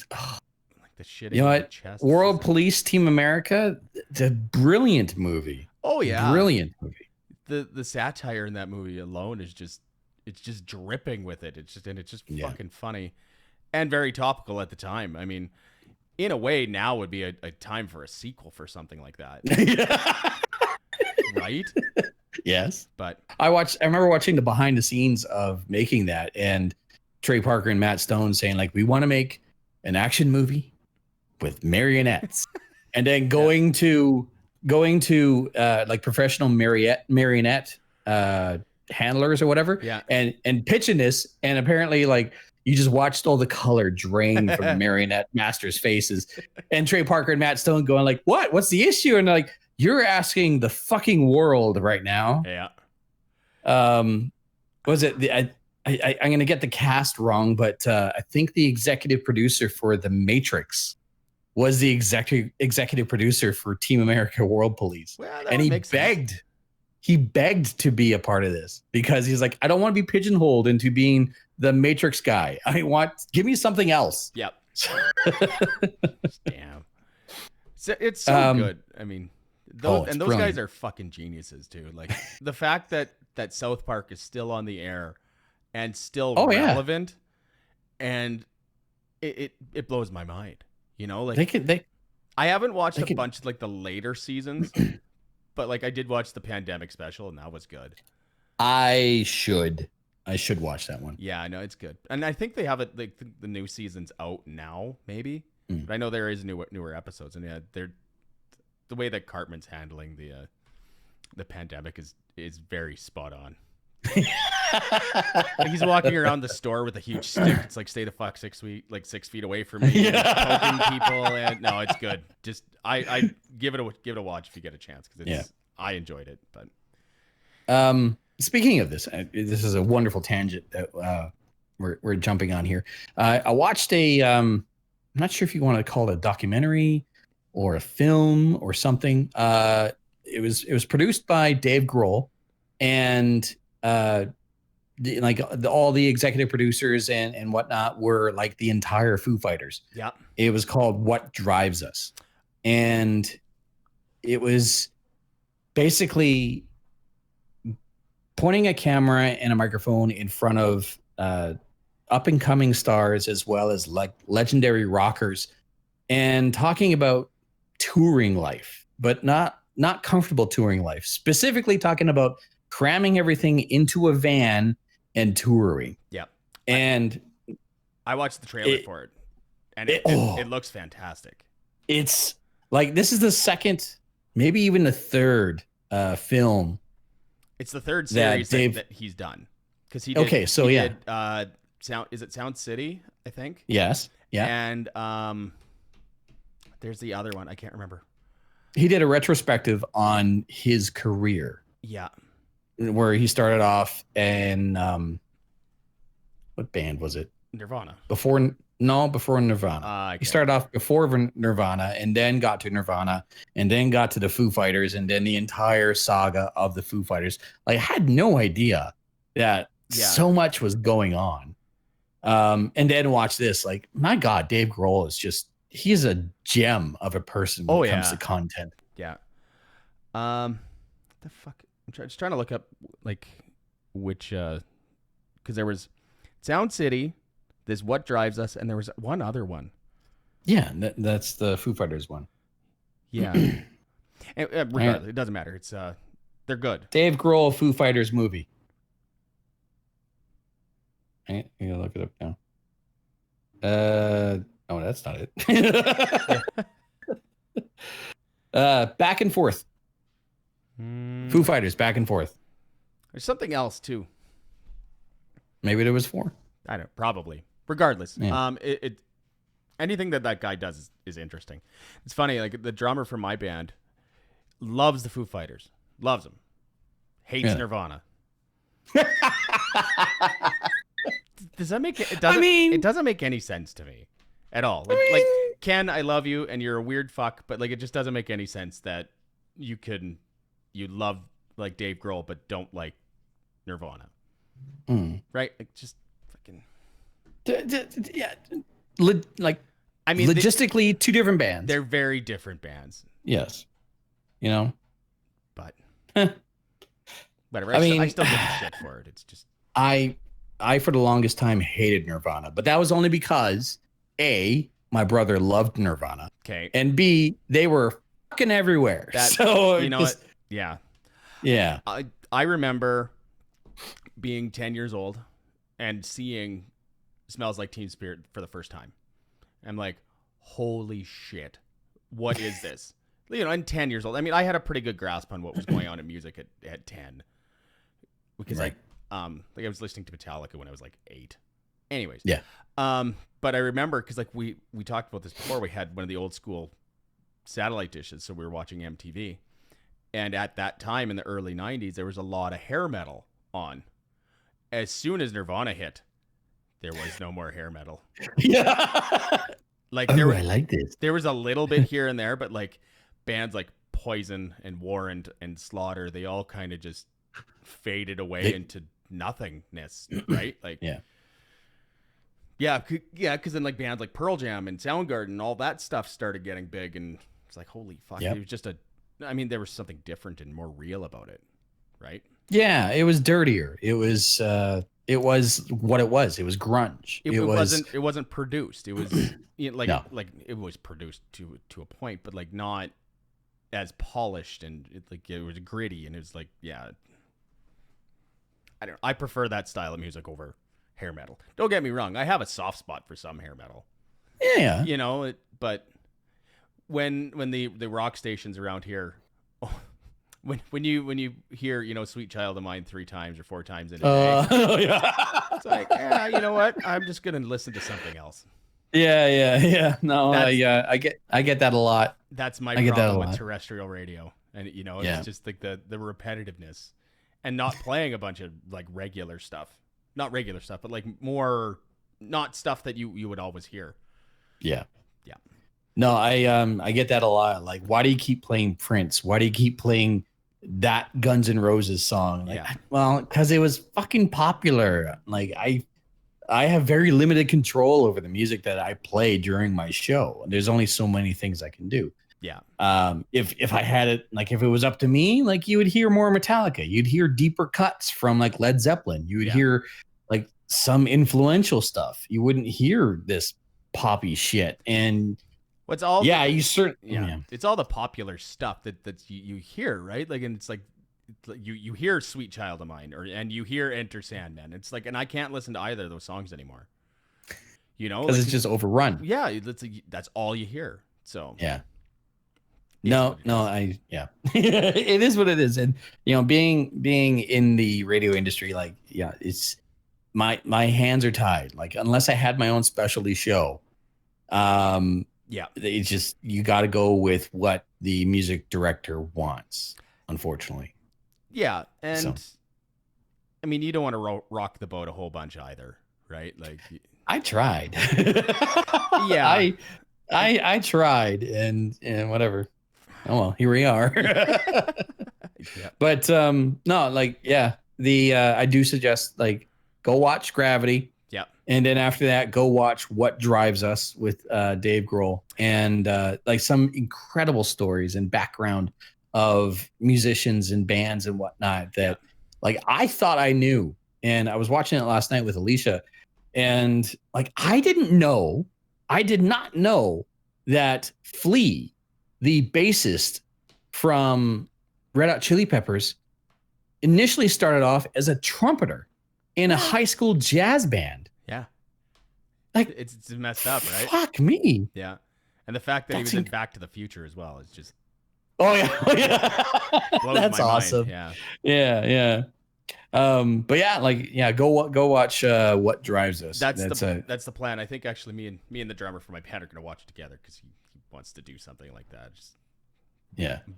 the shit. You know what? World Police Team America, it's a brilliant movie. Oh yeah, brilliant movie. The satire in that movie alone is just dripping with it. It's just fucking funny and very topical at the time. I mean, in a way, now would be a time for a sequel for something like that. Right? Yes. But I remember watching the behind the scenes of making that, and Trey Parker and Matt Stone saying, like, we want to make an action movie with marionettes, and then going to like professional marionette handlers or whatever, and pitching this, and apparently like you just watched all the color drain from the marionette masters' faces, and Trey Parker and Matt Stone going like, what's the issue? And they're like, you're asking the fucking world right now. Was it I'm gonna get the cast wrong, but I think the executive producer for The Matrix was the executive producer for Team America World Police. Well, and he begged to be a part of this because he's like, I don't want to be pigeonholed into being the Matrix guy. Give me something else. Yep. Damn. It's so good. I mean, those guys are fucking geniuses too. Like the fact that South Park is still on the air and still relevant, and it blows my mind. Like I haven't watched a bunch of like the later seasons, but like I did watch the pandemic special, and that was good. I should watch that one. Yeah, I know it's good, and I think they have it like the new season's out now, maybe. But I know there is newer episodes, and they're the way that Cartman's handling the pandemic is very spot on. Like he's walking around the store with a huge stick. It's like, stay the fuck 6 feet away from me. Poking people, and no, it's good. Just I give it a watch if you get a chance, because I enjoyed it. But speaking of this is a wonderful tangent that we're jumping on here. I watched I'm not sure if you want to call it a documentary or a film or something. It was produced by Dave Grohl, and all the executive producers and whatnot were like the entire Foo Fighters. Yeah. It was called What Drives Us. And it was basically pointing a camera and a microphone in front of up and coming stars, as well as like legendary rockers, and talking about touring life, but not comfortable touring life, specifically talking about cramming everything into a van and touring. Yeah. And I watched the trailer for it, and it looks fantastic. It's like, this is the second, maybe even the third film. It's the third series that he's done, because he did. Okay, so he did, Sound City, I think. Yes. Yeah. And there's the other one, I can't remember. He did a retrospective on his career. Yeah. Where he started off in what band was it? Nirvana. Before Nirvana. He started off before Nirvana, and then got to Nirvana, and then got to the Foo Fighters, and then the entire saga of the Foo Fighters. Like, I had no idea that so much was going on. And then watch this. Like, my God, Dave Grohl is he's a gem of a person when it comes to content. Yeah. The fuck? just trying to look up like which because there was Sound City, there's What Drives Us, and there was one other one. Yeah, that's the Foo Fighters one. Yeah. Regardless, it doesn't matter. It's they're good. Dave Grohl Foo Fighters movie. I'm gonna look it up now. Oh, that's not it. Back and Forth. Foo Fighters, Back and Forth. There's something else too. Maybe there was 4. I don't know, probably. Regardless, Yeah. Anything that guy does is interesting. It's funny, like the drummer from my band loves the Foo Fighters, loves them, hates Nirvana. Does that make it? It doesn't make any sense to me at all. Like Ken, I love you, and you're a weird fuck, but like it just doesn't make any sense that you love like Dave Grohl but don't like Nirvana, right? Like just fucking. Yeah, I mean, logistically, 2 different bands. They're very different bands. Yes, you know, but whatever. I still give a shit for it. It's just I for the longest time hated Nirvana, but that was only because A, my brother loved Nirvana. Okay. And B, they were fucking everywhere. So you know what? Yeah. Yeah. I remember being 10 years old and seeing Smells Like Teen Spirit for the first time. I'm like, holy shit. What is this? You know, I'm 10 years old. I mean, I had a pretty good grasp on what was going on in music at 10. Because right. I was listening to Metallica when I was like 8. Anyways. Yeah. But I remember because like we talked about this before. We had one of the old school satellite dishes, so we were watching MTV. And at that time in the early 90s, there was a lot of hair metal on. As soon as Nirvana hit, there was no more hair metal. Yeah. Like I like this. There was a little bit here and there, but like bands like Poison and Warrant and Slaughter, they all kind of just faded away into nothingness, right? Like yeah, because then like bands like Pearl Jam and Soundgarden, all that stuff started getting big, and it's like holy fuck, it was just there was something different and more real about it, right? Yeah, it was dirtier. It was what it was. It was grunge. It wasn't produced. It was like it was produced to a point, but like not as polished, and it was gritty, and it was like I prefer that style of music over hair metal. Don't get me wrong. I have a soft spot for some hair metal. Yeah. You know, but when the rock stations around here, when you hear, you know, Sweet Child of Mine 3 times or 4 times in a day, it's like, you know what? I'm just going to listen to something else. Yeah. No, I get that a lot. That's my problem with terrestrial radio. And, you know, it's just like the repetitiveness. And not playing a bunch of like regular stuff, not regular stuff, but like more not stuff that you would always hear. Yeah. No, I get that a lot. Like, why do you keep playing Prince? Why do you keep playing that Guns N' Roses song? Like, well, because it was fucking popular. Like I have very limited control over the music that I play during my show. There's only so many things I can do. Yeah. If I had it, like if it was up to me, like you would hear more Metallica, you'd hear deeper cuts from like Led Zeppelin, you would hear like some influential stuff. You wouldn't hear this poppy shit. And what's all? It's all the popular stuff that you hear, right? Like, and it's like you hear Sweet Child of Mine, and you hear Enter Sandman. It's like, and I can't listen to either of those songs anymore. You know, because it's just overrun. Yeah, that's all you hear. So yeah. No, it is what it is. And, you know, being in the radio industry, like, it's my hands are tied. Like, unless I had my own specialty show, it's just, you got to go with what the music director wants, unfortunately. Yeah. And I mean, you don't want to rock the boat a whole bunch either, right? Like, I tried. I tried and whatever. Oh well, here we are. But no, like I do suggest like go watch Gravity. Yeah. And then after that, go watch What Drives Us with Dave Grohl, and like some incredible stories and background of musicians and bands and whatnot that like I thought I knew. And I was watching it last night with Alicia, and like I did not know that Flea, the bassist from Red Hot Chili Peppers, initially started off as a trumpeter in a high school jazz band. Yeah. Like it's messed up, right? Fuck me. Yeah. And the fact that he was in Back to the Future as well is just Oh yeah. That's awesome. Mind. Yeah. But yeah, like go watch What Drives Us. That's the plan. I think actually me and the drummer for my band are gonna watch it together because he wants to do something like that. Just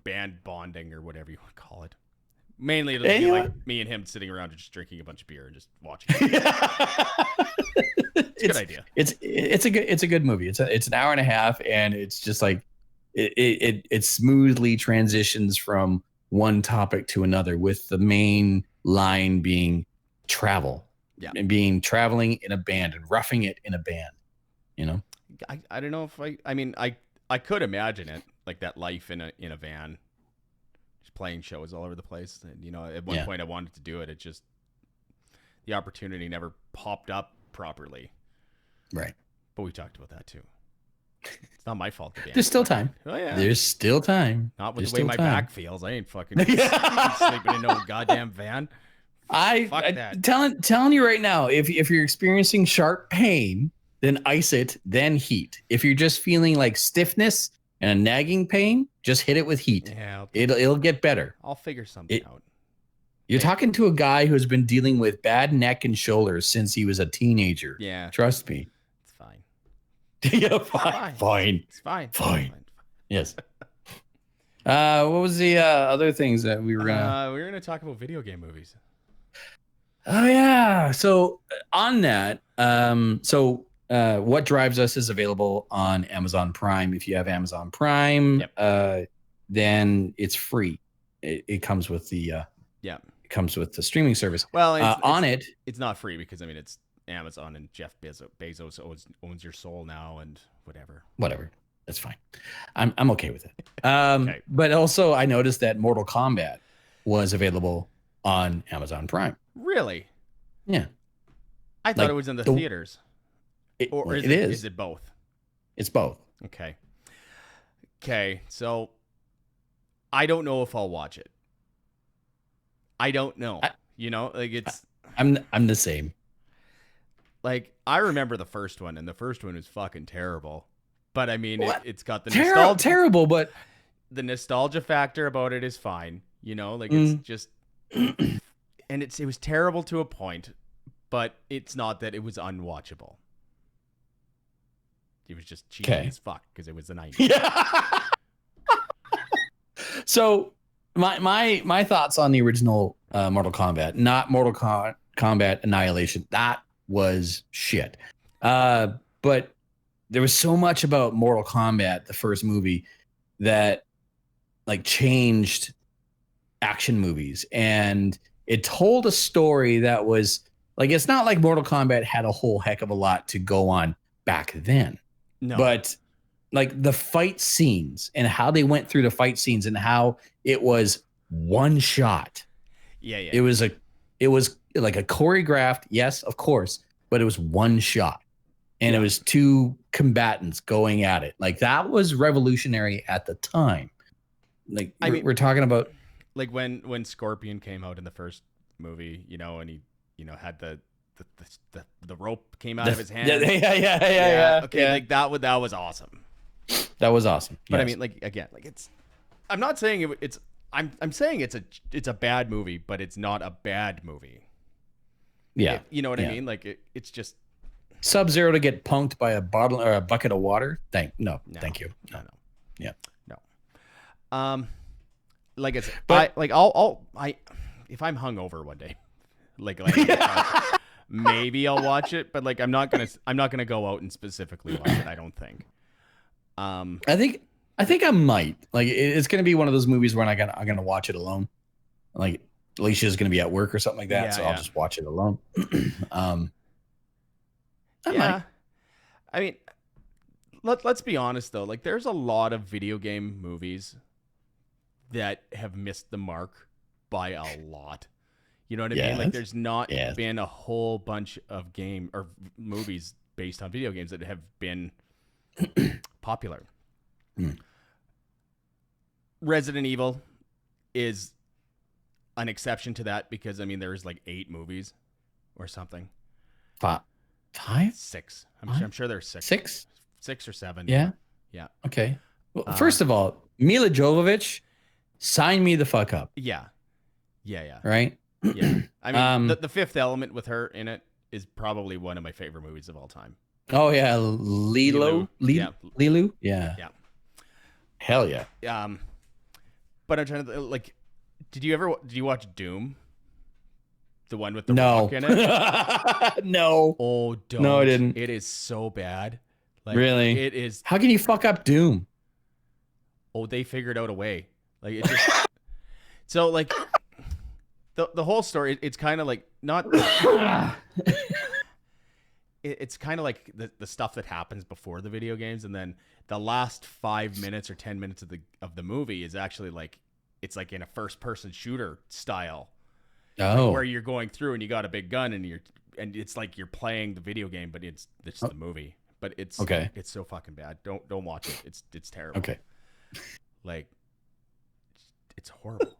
band bonding or whatever you want to call it. Mainly it'll be like me and him sitting around and just drinking a bunch of beer and just watching it. It's a good idea. It's a good movie. It's an hour and a half, and it's just like it smoothly transitions from one topic to another, with the main line being travel. Yeah. And being traveling in a band and roughing it in a band. You know? I don't know if I could imagine it, like that life in a van. Playing shows all over the place, and at one point I wanted to do it. It just the opportunity never popped up properly. Right. But we talked about that too. It's not my fault. There's still time. Oh yeah. There's still time. Not with the way my back feels. I ain't fucking sleeping in no goddamn van. Fuck that. Telling you right now, if you're experiencing sharp pain, then ice it, then heat. If you're just feeling like stiffness and a nagging pain, just hit it with heat. Yeah, it'll get better. I'll figure something out. You're talking to a guy who's been dealing with bad neck and shoulders since he was a teenager. Yeah. Trust me. It's fine. Yeah, fine. It's fine. Yes. What was the other things that we were gonna talk about video game movies. Oh yeah. So on that, What Drives Us is available on Amazon Prime. If you have Amazon Prime, then it's free. It comes with the it comes with the streaming service. Well, it's not free because it's Amazon and Jeff Bezos owns your soul now and whatever. That's fine. I'm okay with it. Okay. But also I noticed that Mortal Kombat was available on Amazon Prime. Really? Yeah. I thought it was in the theaters. Or is is it both? It's both. Okay. So I don't know if I'll watch it. I don't know. I'm the same. Like I remember the first one, and the first one was fucking terrible. But it's got the terrible, but the nostalgia factor about it is fine. It's just and it was terrible to a point, but it's not that it was unwatchable. It was just cheesy as fuck because it was the 90s. Yeah. So my thoughts on the original Mortal Kombat, not Mortal Kombat Annihilation. That was shit. But there was so much about Mortal Kombat, the first movie, that like changed action movies, and it told a story that was like, it's not like Mortal Kombat had a whole heck of a lot to go on back then. No. But like the fight scenes and how they went through the fight scenes and how it was one shot. Yeah. It was like a choreographed, yes, of course, but it was one shot. And it was two combatants going at it. Like that was revolutionary at the time. Like we're talking about like when Scorpion came out in the first movie, and he had the rope came out of his hand. Yeah. Okay, like that was awesome. That was awesome. But yes. I'm not saying it's I'm saying it's a bad movie, but it's not a bad movie. Yeah. You know what I mean? Like it's just Sub-Zero to get punked by a bottle or a bucket of water. Thank you. No. Yeah. No. Like I said, but I'll if I'm hungover one day, maybe I'll watch it, but like I'm not gonna go out and specifically watch it. I don't think. I think I might. Like it's gonna be one of those movies where I'm gonna watch it alone. Like Alicia's gonna be at work or something like that, I'll just watch it alone. Might. Let's be honest though. Like there's a lot of video game movies that have missed the mark by a lot. You know what I mean? Like there's not been a whole bunch of game or movies based on video games that have been popular. Resident Evil is an exception to that because I mean there's like 8 movies or something. 5? 6. I'm sure there's 6. 6? 6 or 7. Yeah. Okay. Well, first of all, Mila Jovovich, sign me the fuck up. Yeah. Right? Yeah. I mean, the Fifth Element with her in it is probably one of my favorite movies of all time. Oh yeah, Lilu. Yeah. Hell yeah. But I'm trying to like, did you watch Doom? The one with the rock in it? No. Oh, don't. No, I didn't. It is so bad. Like, really? It is. How can you fuck up Doom? Oh, they figured out a way. Like it just. So like, the whole story. It's kind of like not. It's kind of like the stuff that happens before the video games, and then the last 5 minutes or 10 minutes of the movie is actually like it's like in a first person shooter style. Oh. Like where you're going through and you got a big gun and it's like you're playing the video game, but it's the movie. But it's okay. It's so fucking bad. Don't watch it. It's terrible. Okay. Like it's horrible.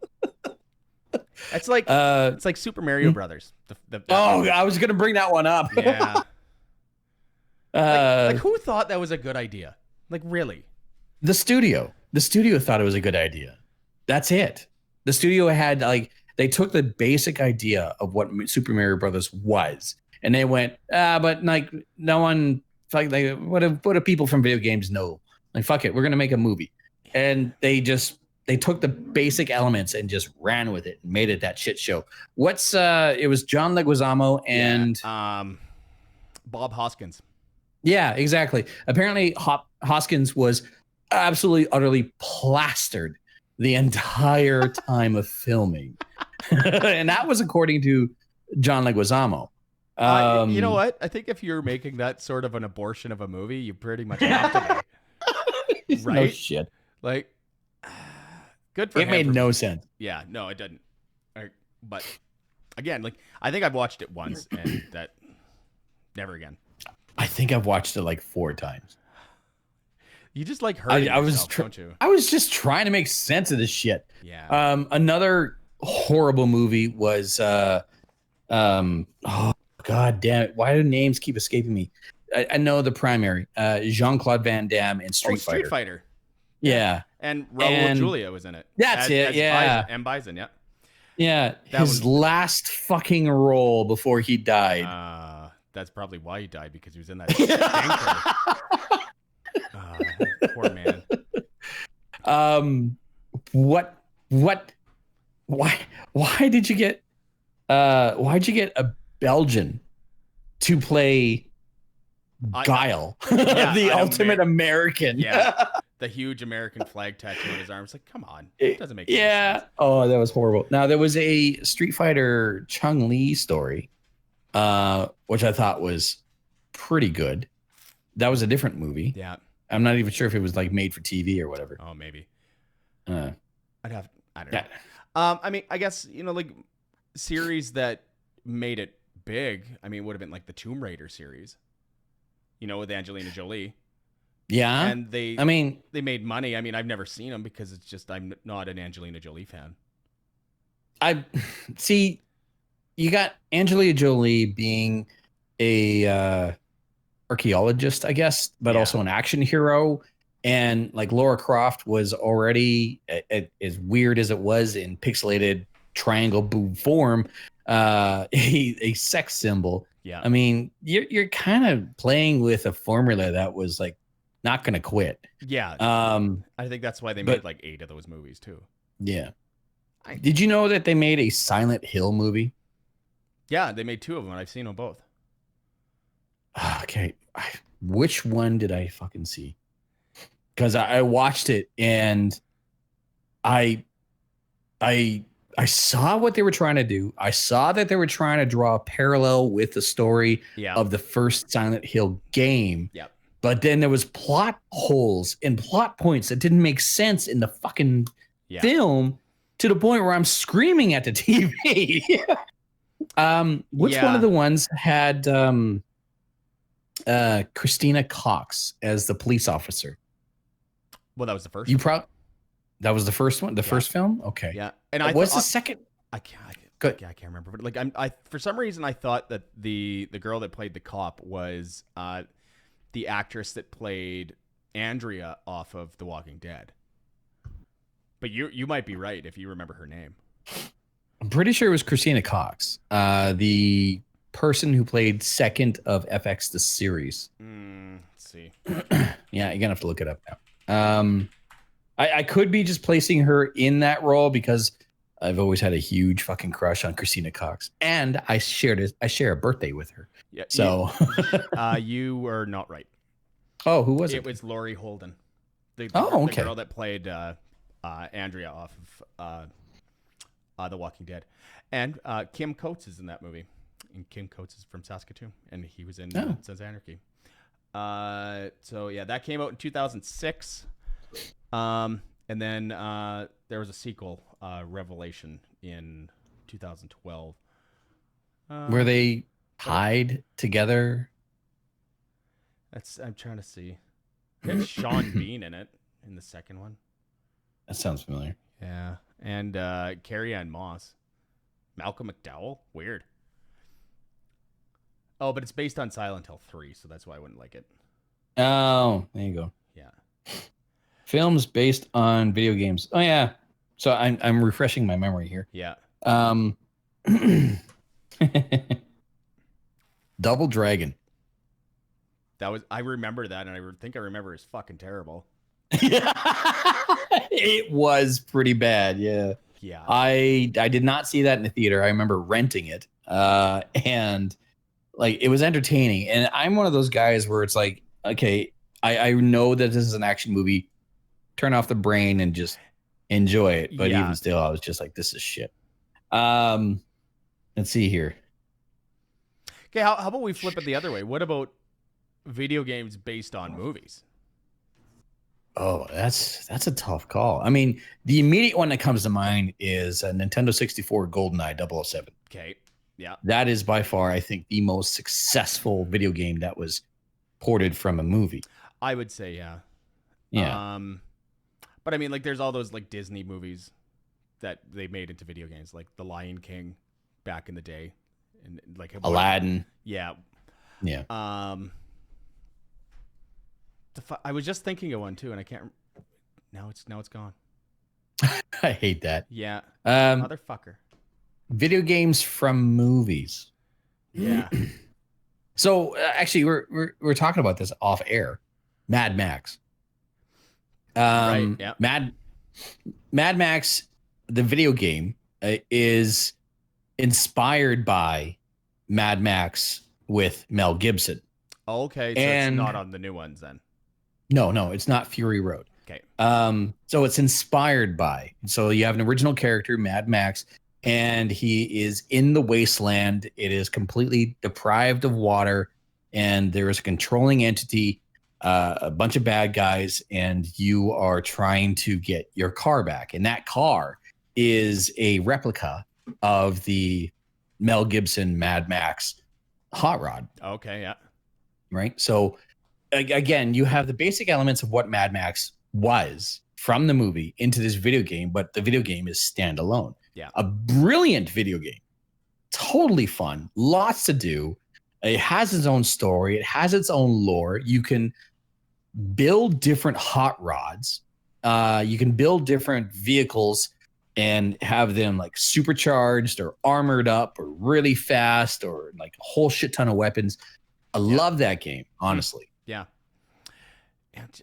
It's like Super Mario Brothers. I was gonna bring that one up. Yeah. Like who thought that was a good idea? Like really? The studio thought it was a good idea. That's it. The studio had like they took the basic idea of what Super Mario Brothers was, and they went, but like no one, like what do people from video games know? Like fuck it, we're gonna make a movie, and they took the basic elements and just ran with it and made it that shit show. It was John Leguizamo and Bob Hoskins. Yeah, exactly. Apparently, Hoskins was absolutely, utterly plastered the entire time of filming. And that was according to John Leguizamo. You know what? I think if you're making that sort of an abortion of a movie, you pretty much have to be. Right? No shit. Like, good for him. It made no sense. Yeah, no, it didn't. But again, like, I think I've watched it once and that never again. I think I've watched it like 4 times. You just like hurting yourself, don't you? I was just trying to make sense of this shit. Yeah. Another horrible movie was oh god damn it! Why do names keep escaping me? I know the primary. Jean-Claude Van Damme in Street Fighter. Street Fighter. Yeah. And Raul Julia was in it. That's it. Yeah. M. Bison. Yeah. Yeah. His last fucking role before he died. That's probably why he died, because he was in that stinker. Poor man. Why did you get why'd you get a Belgian to play Guile? The ultimate American. Yeah. The huge American flag tattoo on his arm. It's like, come on. It doesn't make any sense. Oh, that was horrible. Now there was a Street Fighter Chun-Li story, which I thought was pretty good. That was a different movie. Yeah. I'm not even sure if it was like made for TV or whatever. Oh, maybe. I don't know. I mean, I guess, like series that made it big, I mean, it would have been like the Tomb Raider series, with Angelina Jolie. Yeah. And they made money. I mean, I've never seen them because it's just, I'm not an Angelina Jolie fan. I see. You got Angelina Jolie being a archaeologist, I guess, but also an action hero. And like Lara Croft was already, as weird as it was in pixelated triangle boob form, a sex symbol. Yeah. I mean, you're kind of playing with a formula that was like not going to quit. Yeah. I think that's why they made like 8 of those movies too. Yeah. Did you know that they made a Silent Hill movie? Yeah, they made 2 of them. I've seen them both. Okay. Which one did I fucking see? Because I watched it and I saw what they were trying to do. I saw that they were trying to draw a parallel with the story of the first Silent Hill game. Yep. But then there was plot holes and plot points that didn't make sense in the fucking film to the point where I'm screaming at the TV. Which one of the ones had Christina Cox as the police officer? Well, that was the first. That was the first one, the first film. Okay. Yeah, and what's the second? I can't remember. But like, I for some reason I thought that the girl that played the cop was the actress that played Andrea off of The Walking Dead. But you might be right if you remember her name. I'm pretty sure it was Christina Cox, the person who played second of FX the series. Let's see. Yeah, you're gonna have to look it up now. I could be just placing her in that role because I've always had a huge fucking crush on Christina Cox, and I share a birthday with her. Yeah. So you were not right. Oh, who was it? It was Laurie Holden. The girl that played Andrea off of The Walking Dead. And Kim Coates is in that movie. And Kim Coates is from Saskatoon, and he was in Sons of Anarchy. So yeah, that came out in 2006. And then there was a sequel, Revelation, in 2012. Were they tied together? I'm trying to see. It had Sean Bean in it in the second one. That sounds familiar. Yeah, and Carrie Ann Moss, Malcolm McDowell. Weird. Oh, but it's based on Silent Hill 3, so that's why I wouldn't like it. Oh, there you go. Yeah. Films based on video games. Oh yeah. So I'm refreshing my memory here. Yeah. Double Dragon. I remember that, and I think I remember it's fucking terrible. It was pretty bad. Yeah. Yeah. I did not see that in the theater. I remember renting it. And like it was entertaining. And I'm one of those guys where it's like, okay, I know that this is an action movie. Turn off the brain and just enjoy it. But even still, I was just like, this is shit. Let's see here. Okay, how about we flip it the other way? What about video games based on movies? Oh, that's a tough call. I mean, the immediate one that comes to mind is a Nintendo 64 GoldenEye 007. Okay, yeah. That is by far, I think, the most successful video game that was ported from a movie. I would say, yeah. Yeah. But I mean, like, there's all those like Disney movies that they made into video games, like The Lion King back in the day, and like Aladdin. Yeah. Yeah. I was just thinking of one too, and I can't. Now it's gone. I hate that. Yeah. Motherfucker. Video games from movies. Yeah. So actually, we're talking about this off air. Mad Max. Right. Yeah. Mad Max, the video game, is inspired by Mad Max with Mel Gibson. Okay, so it's not on the new ones then. No, it's not Fury Road. Okay. So it's inspired by. So you have an original character, Mad Max, and he is in the wasteland. It is completely deprived of water, and there is a controlling entity, a bunch of bad guys, and you are trying to get your car back. And that car is a replica of the Mel Gibson Mad Max hot rod. Okay, yeah. Right? So again, you have the basic elements of what Mad Max was from the movie into this video game, but the video game is standalone. Yeah. A brilliant video game. Totally fun. Lots to do. It has its own story. It has its own lore. You can build different hot rods. You can build different vehicles and have them like supercharged or armored up or really fast or like a whole shit ton of weapons. I love that game, honestly. Yeah.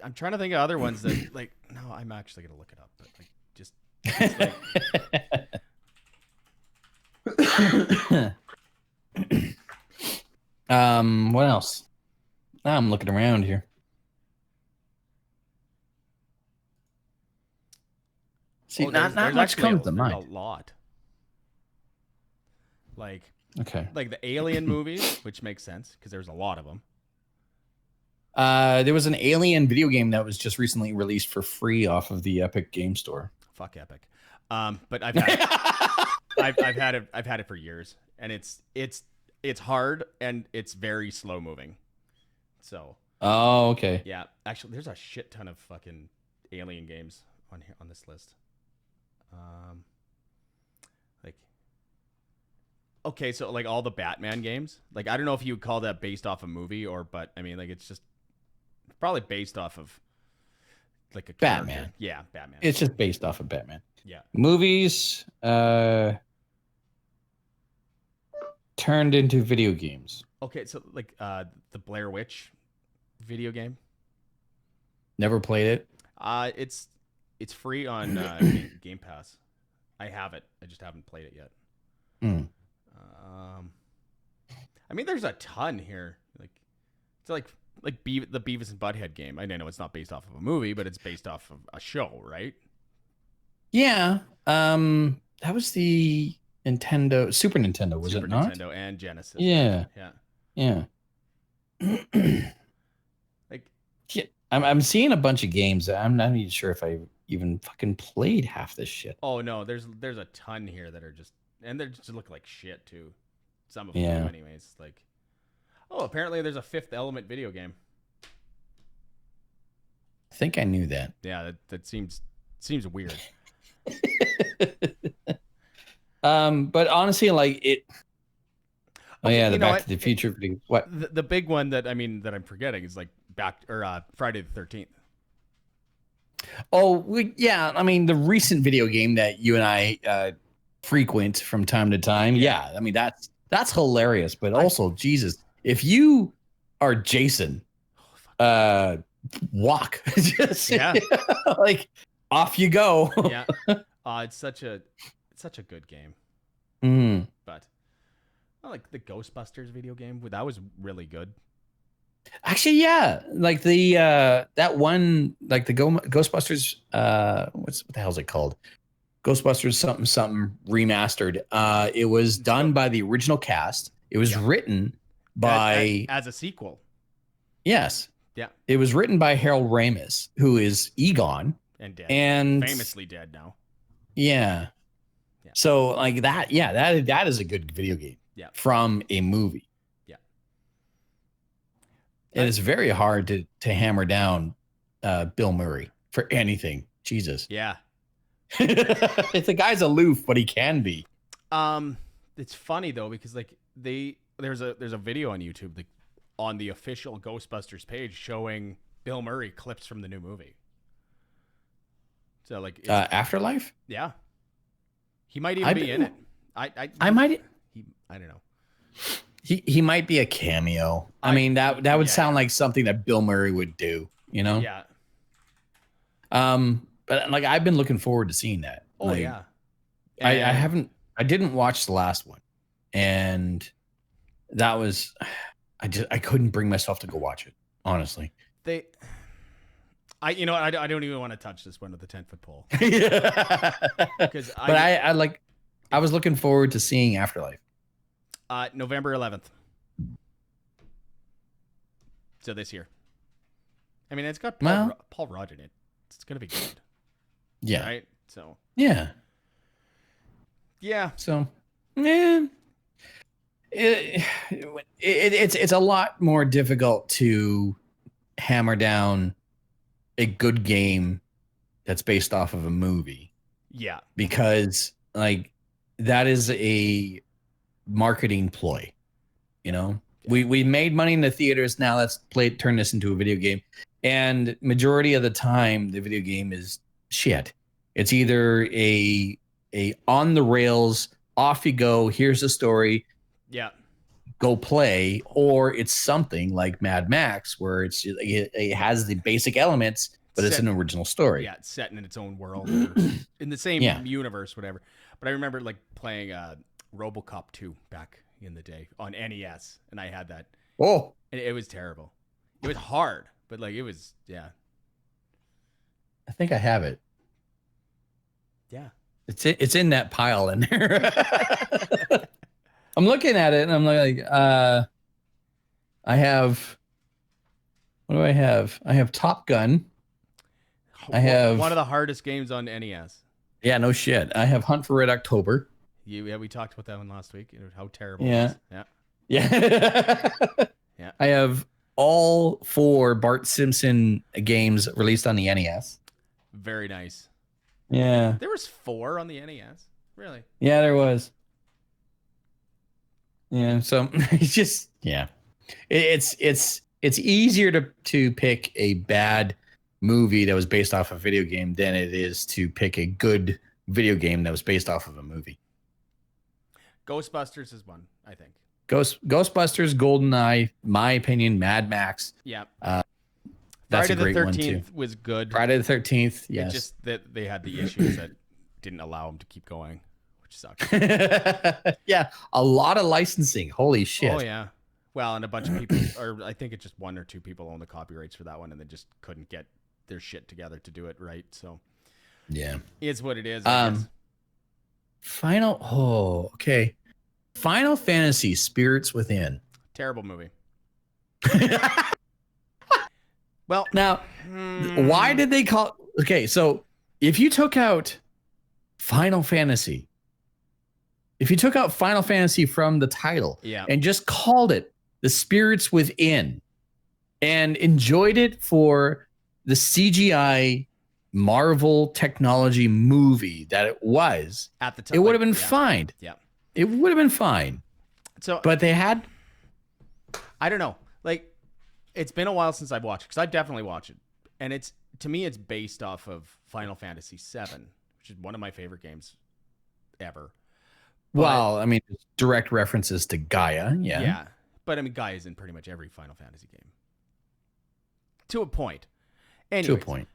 I'm trying to think of other ones that like, no, I'm actually going to look it up, but like just like... what else? I'm looking around here. See, not much comes to mind. A lot. Like, okay. Like the Alien movies, which makes sense because there's a lot of them. There was an Alien video game that was just recently released for free off of the Epic Game Store. fuck Epic. But I've had I've had it for years, and it's hard and it's very slow moving. So. Oh, okay. Yeah, actually, there's a shit ton of fucking Alien games on here on this list. Like, okay, so like all the Batman games. Like, I don't know if you would call that based off a movie but I mean, like, it's just probably based off of like a character. Batman. Yeah, Batman. It's just based off of Batman. Yeah. Movies turned into video games. Okay, so like the Blair Witch video game. Never played it. It's free on Game Pass. I have it. I just haven't played it yet. I mean, there's a ton here. Like, it's like the Beavis and Butthead game. I know it's not based off of a movie, but it's based off of a show, right? Yeah. That was the Super Nintendo, was Super it not? Nintendo and Genesis. Yeah. Yeah. Like, yeah, I'm seeing a bunch of games that I'm not even sure if I even fucking played half this shit. Oh no, there's a ton here that are just, and they just look like shit too. Some of Yeah. them, anyways. Like, oh, apparently there's a Fifth Element video game. I think I knew that. Yeah, that seems weird. But honestly, like it. Oh Okay, yeah, the you know Back what? to the Future. What? The big one that I'm forgetting is like Friday the 13th. Oh yeah, I mean the recent video game that you and I frequent from time to time. Yeah, I mean that's hilarious. But also, Jesus, if you are Jason, walk, just Yeah. like off you go. Yeah, it's such a good game. Mm. But I like the Ghostbusters video game. That was really good. Actually, yeah, like the that one, like the Ghostbusters. What the hell is it called? Ghostbusters something remastered. It was done by the original cast. It was written by as a sequel. Yes. Yeah. It was written by Harold Ramis, who is Egon and dead, and famously dead now. Yeah. So like that, yeah, that is a good video game. Yeah. From a movie. Yeah. And it's very hard to hammer down Bill Murray for anything. Jesus. Yeah. It's the guy's aloof, but he can be. It's funny though because like there's a video on YouTube on the official Ghostbusters page showing Bill Murray clips from the new movie. So like Afterlife? Yeah. He might even be in it. I don't know. He might be a cameo. I mean that would sound like something that Bill Murray would do, you know? Yeah. But like I've been looking forward to seeing that. Oh like, yeah. I didn't watch the last one. And that was I couldn't bring myself to go watch it, honestly. I don't even want to touch this one with the 10-foot pole. Because I was looking forward to seeing Afterlife. November 11th. So this year. I mean, it's got Paul Rudd in it. It's gonna be good. Yeah. Right. So. Yeah. Yeah. So, man, it's a lot more difficult to hammer down a good game that's based off of a movie. Yeah. Because like that is a marketing ploy, you know? We made money in the theaters. Now let's turn this into a video game. And majority of the time the video game is shit. It's either a on the rails, off you go, here's the story. Yeah. Go play, or it's something like Mad Max where it has the basic elements, but it's an original story. Yeah, it's set in its own world, in the same universe, whatever. But I remember like playing RoboCop 2 back in the day on NES, and I had that. Oh, and it was terrible. It was hard, but like it was, yeah. I think I have it. Yeah, it's in that pile in there. I'm looking at it and I'm like, I have. What do I have? I have Top Gun. I have one of the hardest games on NES. Yeah, no shit. I have Hunt for Red October. Yeah, we talked about that one last week. How terrible Yeah. it was. Yeah. Yeah. Yeah. I have all 4 Bart Simpson games released on the NES. Very nice. Yeah. There was 4 on the NES. Really? Yeah, there was. Yeah, so it's just it's easier to pick a bad movie that was based off a video game than it is to pick a good video game that was based off of a movie. Ghostbusters is one, I think. Ghostbusters, GoldenEye, my opinion, Mad Max. Yeah. That's Friday a great the one 13th too. was good. Friday the 13th, yes. It's just that they had the issues that didn't allow them to keep going, which sucks. Yeah, a lot of licensing. Holy shit. Oh yeah. Well, and a bunch of people, or I think it's just 1 or 2 people own the copyrights for that one, and they just couldn't get their shit together to do it right. So yeah, it's what it is. I guess. Okay. Final Fantasy Spirits Within. Terrible movie. Well, now, why did they call? Okay, so if you took out Final Fantasy, from the title, and just called it The Spirits Within, and enjoyed it for the CGI Marvel technology movie that it was, at the time, it would have been fine. Yeah, it would have been fine. So, but they had, I don't know, like, it's been a while since I've watched it, because I definitely watched it, and it's, to me, it's based off of Final Fantasy VII, which is one of my favorite games ever. But, well, I mean, direct references to Gaia, yeah, but I mean, Gaia is in pretty much every Final Fantasy game, to a point. Anyways, to a point.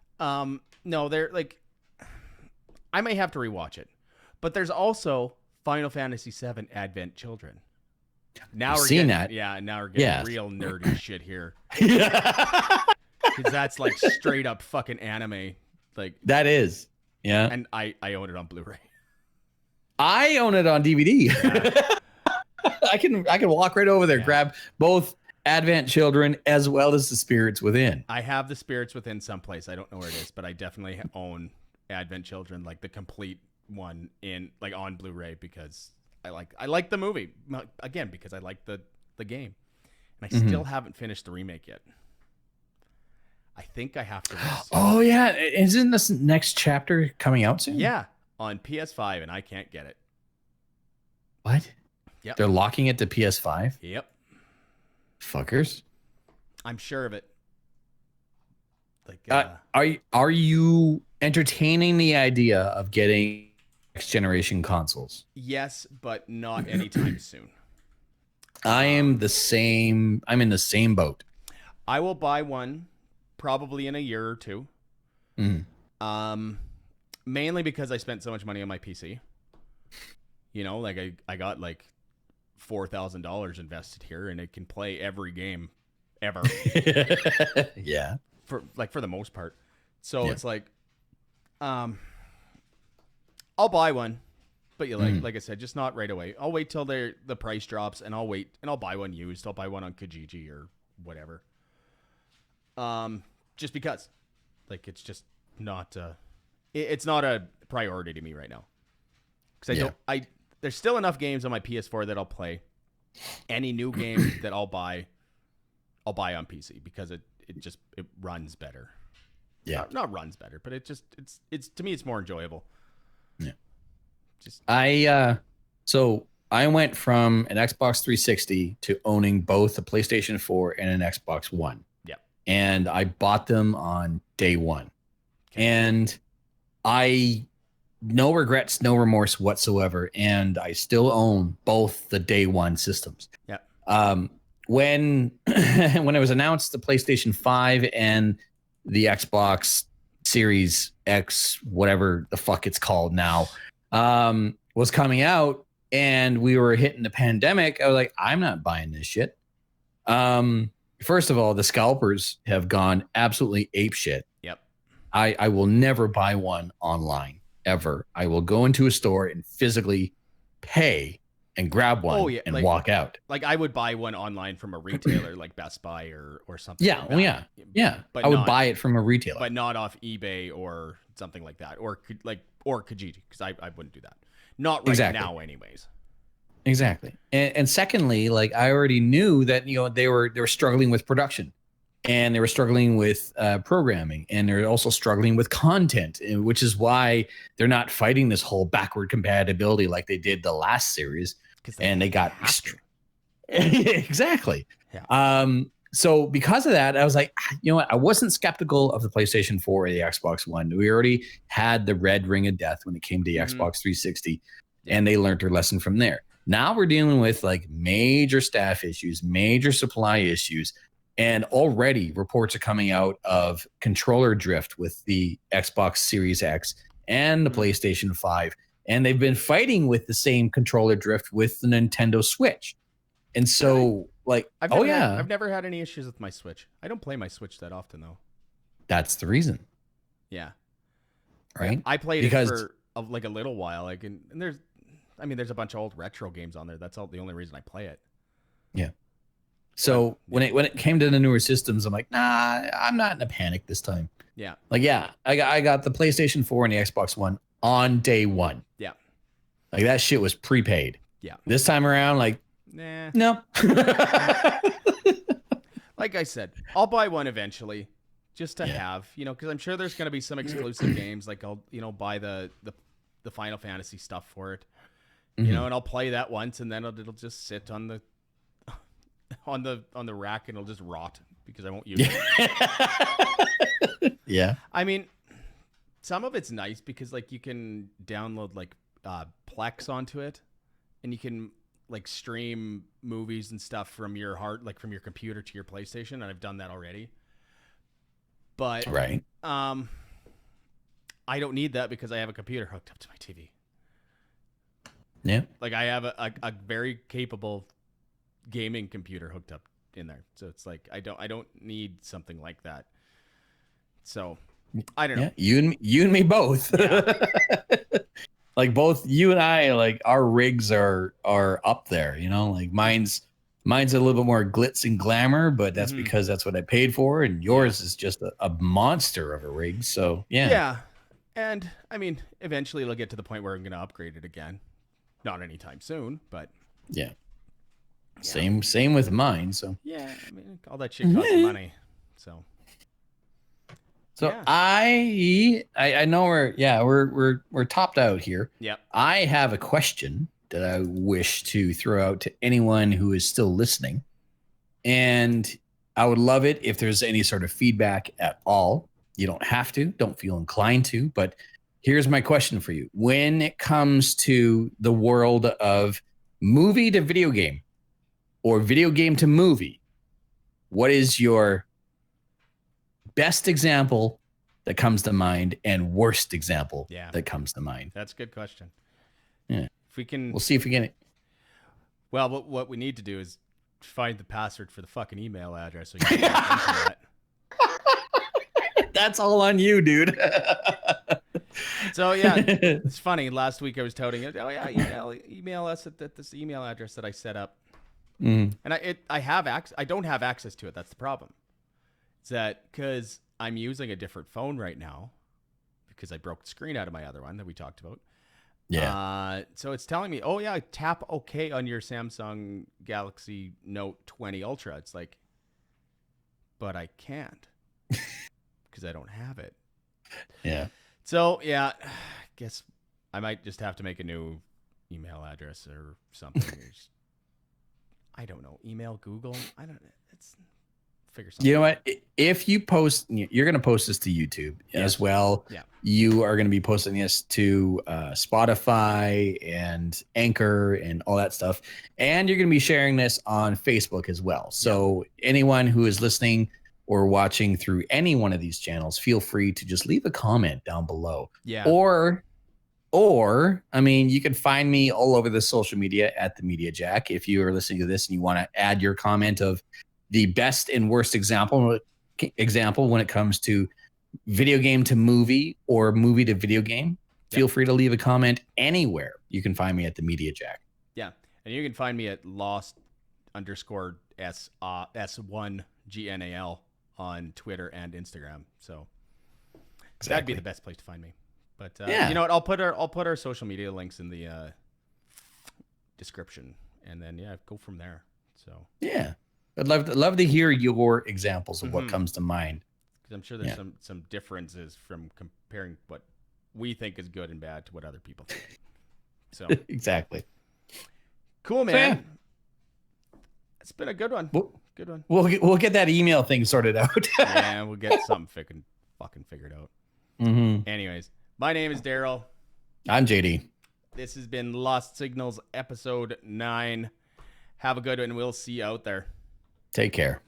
No, they're like, I may have to rewatch it, but there's also Final Fantasy VII Advent Children. Now I've we're seen getting, that. Yeah, now we're getting real nerdy shit here. Because that's like straight up fucking anime. Like that is. Yeah. And I own it on Blu-ray. I own it on DVD. Yeah. I can walk right over there, grab both Advent Children as well as the Spirits Within. I have the Spirits Within someplace. I don't know where it is, but I definitely own Advent Children, like the complete one in like on Blu-ray, because I like the movie again, because I like the game, and I still haven't finished the remake yet. I think I have to. Oh yeah, isn't this next chapter coming out soon? Yeah, on PS5, and I can't get it. What? Yep. They're locking it to PS5? Yep. Fuckers. I'm sure of it. Like, are you entertaining the idea of getting next generation consoles? Yes, but not anytime soon. I'm in the same boat. I will buy one probably in a year or two. Mainly because I spent so much money on my PC. You know, like I got like $4,000 invested here, and it can play every game ever. Yeah. For the most part. So it's like, I'll buy one, but like I said, just not right away. I'll wait till the price drops, and I'll wait, and I'll buy one used. I'll buy one on Kijiji or whatever. Just because, like, it's just not it's not a priority to me right now. Because there's still enough games on my PS4 that I'll play. Any new game that I'll buy on PC, because it runs better. Yeah. Not runs better, but it's to me, it's more enjoyable. Yeah. So I went from an Xbox 360 to owning both a PlayStation 4 and an Xbox One. Yeah. And I bought them on day one. Okay. And no regrets, no remorse whatsoever. And I still own both the day one systems. Yeah. When it was announced the PlayStation 5 and the Xbox Series X, whatever the fuck it's called now, was coming out, and we were hitting the pandemic, I was like, I'm not buying this shit. First of all, the scalpers have gone absolutely apeshit. Yep. I will never buy one online, ever. I will go into a store and physically pay and grab one and walk out. Like I would buy one online from a retailer like Best Buy or something. Yeah, like that. Yeah. But I would buy it from a retailer, but not off eBay or something like that, or Kijiji, because I wouldn't do that. Not right now, anyways. Exactly. And secondly, like I already knew that they were struggling with production, and they were struggling with programming, and they're also struggling with content, which is why they're not fighting this whole backward compatibility like they did the last series. And they got exactly. Yeah. So because of that, I was like, you know what? I wasn't skeptical of the PlayStation 4 or the Xbox One. We already had the red ring of death when it came to the Xbox 360, and they learned their lesson from there. Now we're dealing with like major staff issues, major supply issues, and already reports are coming out of controller drift with the Xbox Series X and the PlayStation 5. And they've been fighting with the same controller drift with the Nintendo Switch. And so, I've never had any issues with my Switch. I don't play my Switch that often, though. That's the reason. Yeah. Right? I played it for a little while. And there's a bunch of old retro games on there. That's the only reason I play it. Yeah. So when it came to the newer systems, I'm like, nah, I'm not in a panic this time. Yeah. I got the PlayStation 4 and the Xbox One on day one. Yeah. Like that shit was prepaid. Yeah. This time around, like, nah. No. Like I said, I'll buy one eventually just to have, because I'm sure there's going to be some exclusive games. Like I'll, buy the Final Fantasy stuff for it, and I'll play that once, and then it'll just sit on the rack, and it'll just rot because I won't use it. Yeah. I mean, some of it's nice because like you can download like Plex onto it, and you can like stream movies and stuff from your from your computer to your PlayStation, and I've done that already. But I don't need that because I have a computer hooked up to my TV. Yeah. Like I have a very capable gaming computer hooked up in there. So it's like I don't need something like that. So I don't know. You and me both. Yeah. Like both you and I, like our rigs are up there, like mine's a little bit more glitz and glamour, but that's because that's what I paid for, and yours is just a monster of a rig. So yeah. Yeah. And I mean, eventually it'll get to the point where I'm gonna upgrade it again. Not anytime soon, but yeah. Same with mine. So yeah, I mean all that shit costs money. So yeah. I know we're topped out here. Yep. I have a question that I wish to throw out to anyone who is still listening. And I would love it if there's any sort of feedback at all. You don't have to, don't feel inclined to, but here's my question for you. When it comes to the world of movie to video game or video game to movie, what is your best example that comes to mind and worst example that comes to mind? That's a good question. Yeah. If we can, we'll see if we get it. Well, what we need to do is find the password for the fucking email address. So you can get into that. That's all on you, dude. So yeah, it's funny. Last week I was touting it. Oh yeah, email us at this email address that I set up. And I don't have access to it. That's the problem. It's that because I'm using a different phone right now because I broke the screen out of my other one that we talked about. Yeah. So it's telling me, oh yeah, tap OK on your Samsung Galaxy Note 20 Ultra. It's like, but I can't because I don't have it. Yeah. So yeah, I guess I might just have to make a new email address or something. I don't know. Email Google. I don't. It's figure something. You know what? If you post, you're going to post this to YouTube as well. Yeah. You are going to be posting this to Spotify and Anchor and all that stuff, and you're going to be sharing this on Facebook as well. So anyone who is listening or watching through any one of these channels, feel free to just leave a comment down below. Yeah. Or, I mean, you can find me all over the social media at the Media Jack. If you are listening to this and you want to add your comment of the best and worst example when it comes to video game to movie or movie to video game, feel free to leave a comment anywhere. You can find me at the Media Jack. Yeah. And you can find me at lost_S1GNAL on Twitter and Instagram. So that'd be the best place to find me. But you know what? I'll put our social media links in the description, and then go from there. So yeah, I'd love to hear your examples of what comes to mind. Because I'm sure there's some differences from comparing what we think is good and bad to what other people think. So exactly. Cool, man. So, it's been a good one. Good one. We'll get that email thing sorted out. Yeah, we'll get something fucking figured out. Anyways, my name is Darrell. I'm JD. This has been Lost Signals episode 9. Have a good one. We'll see you out there. Take care.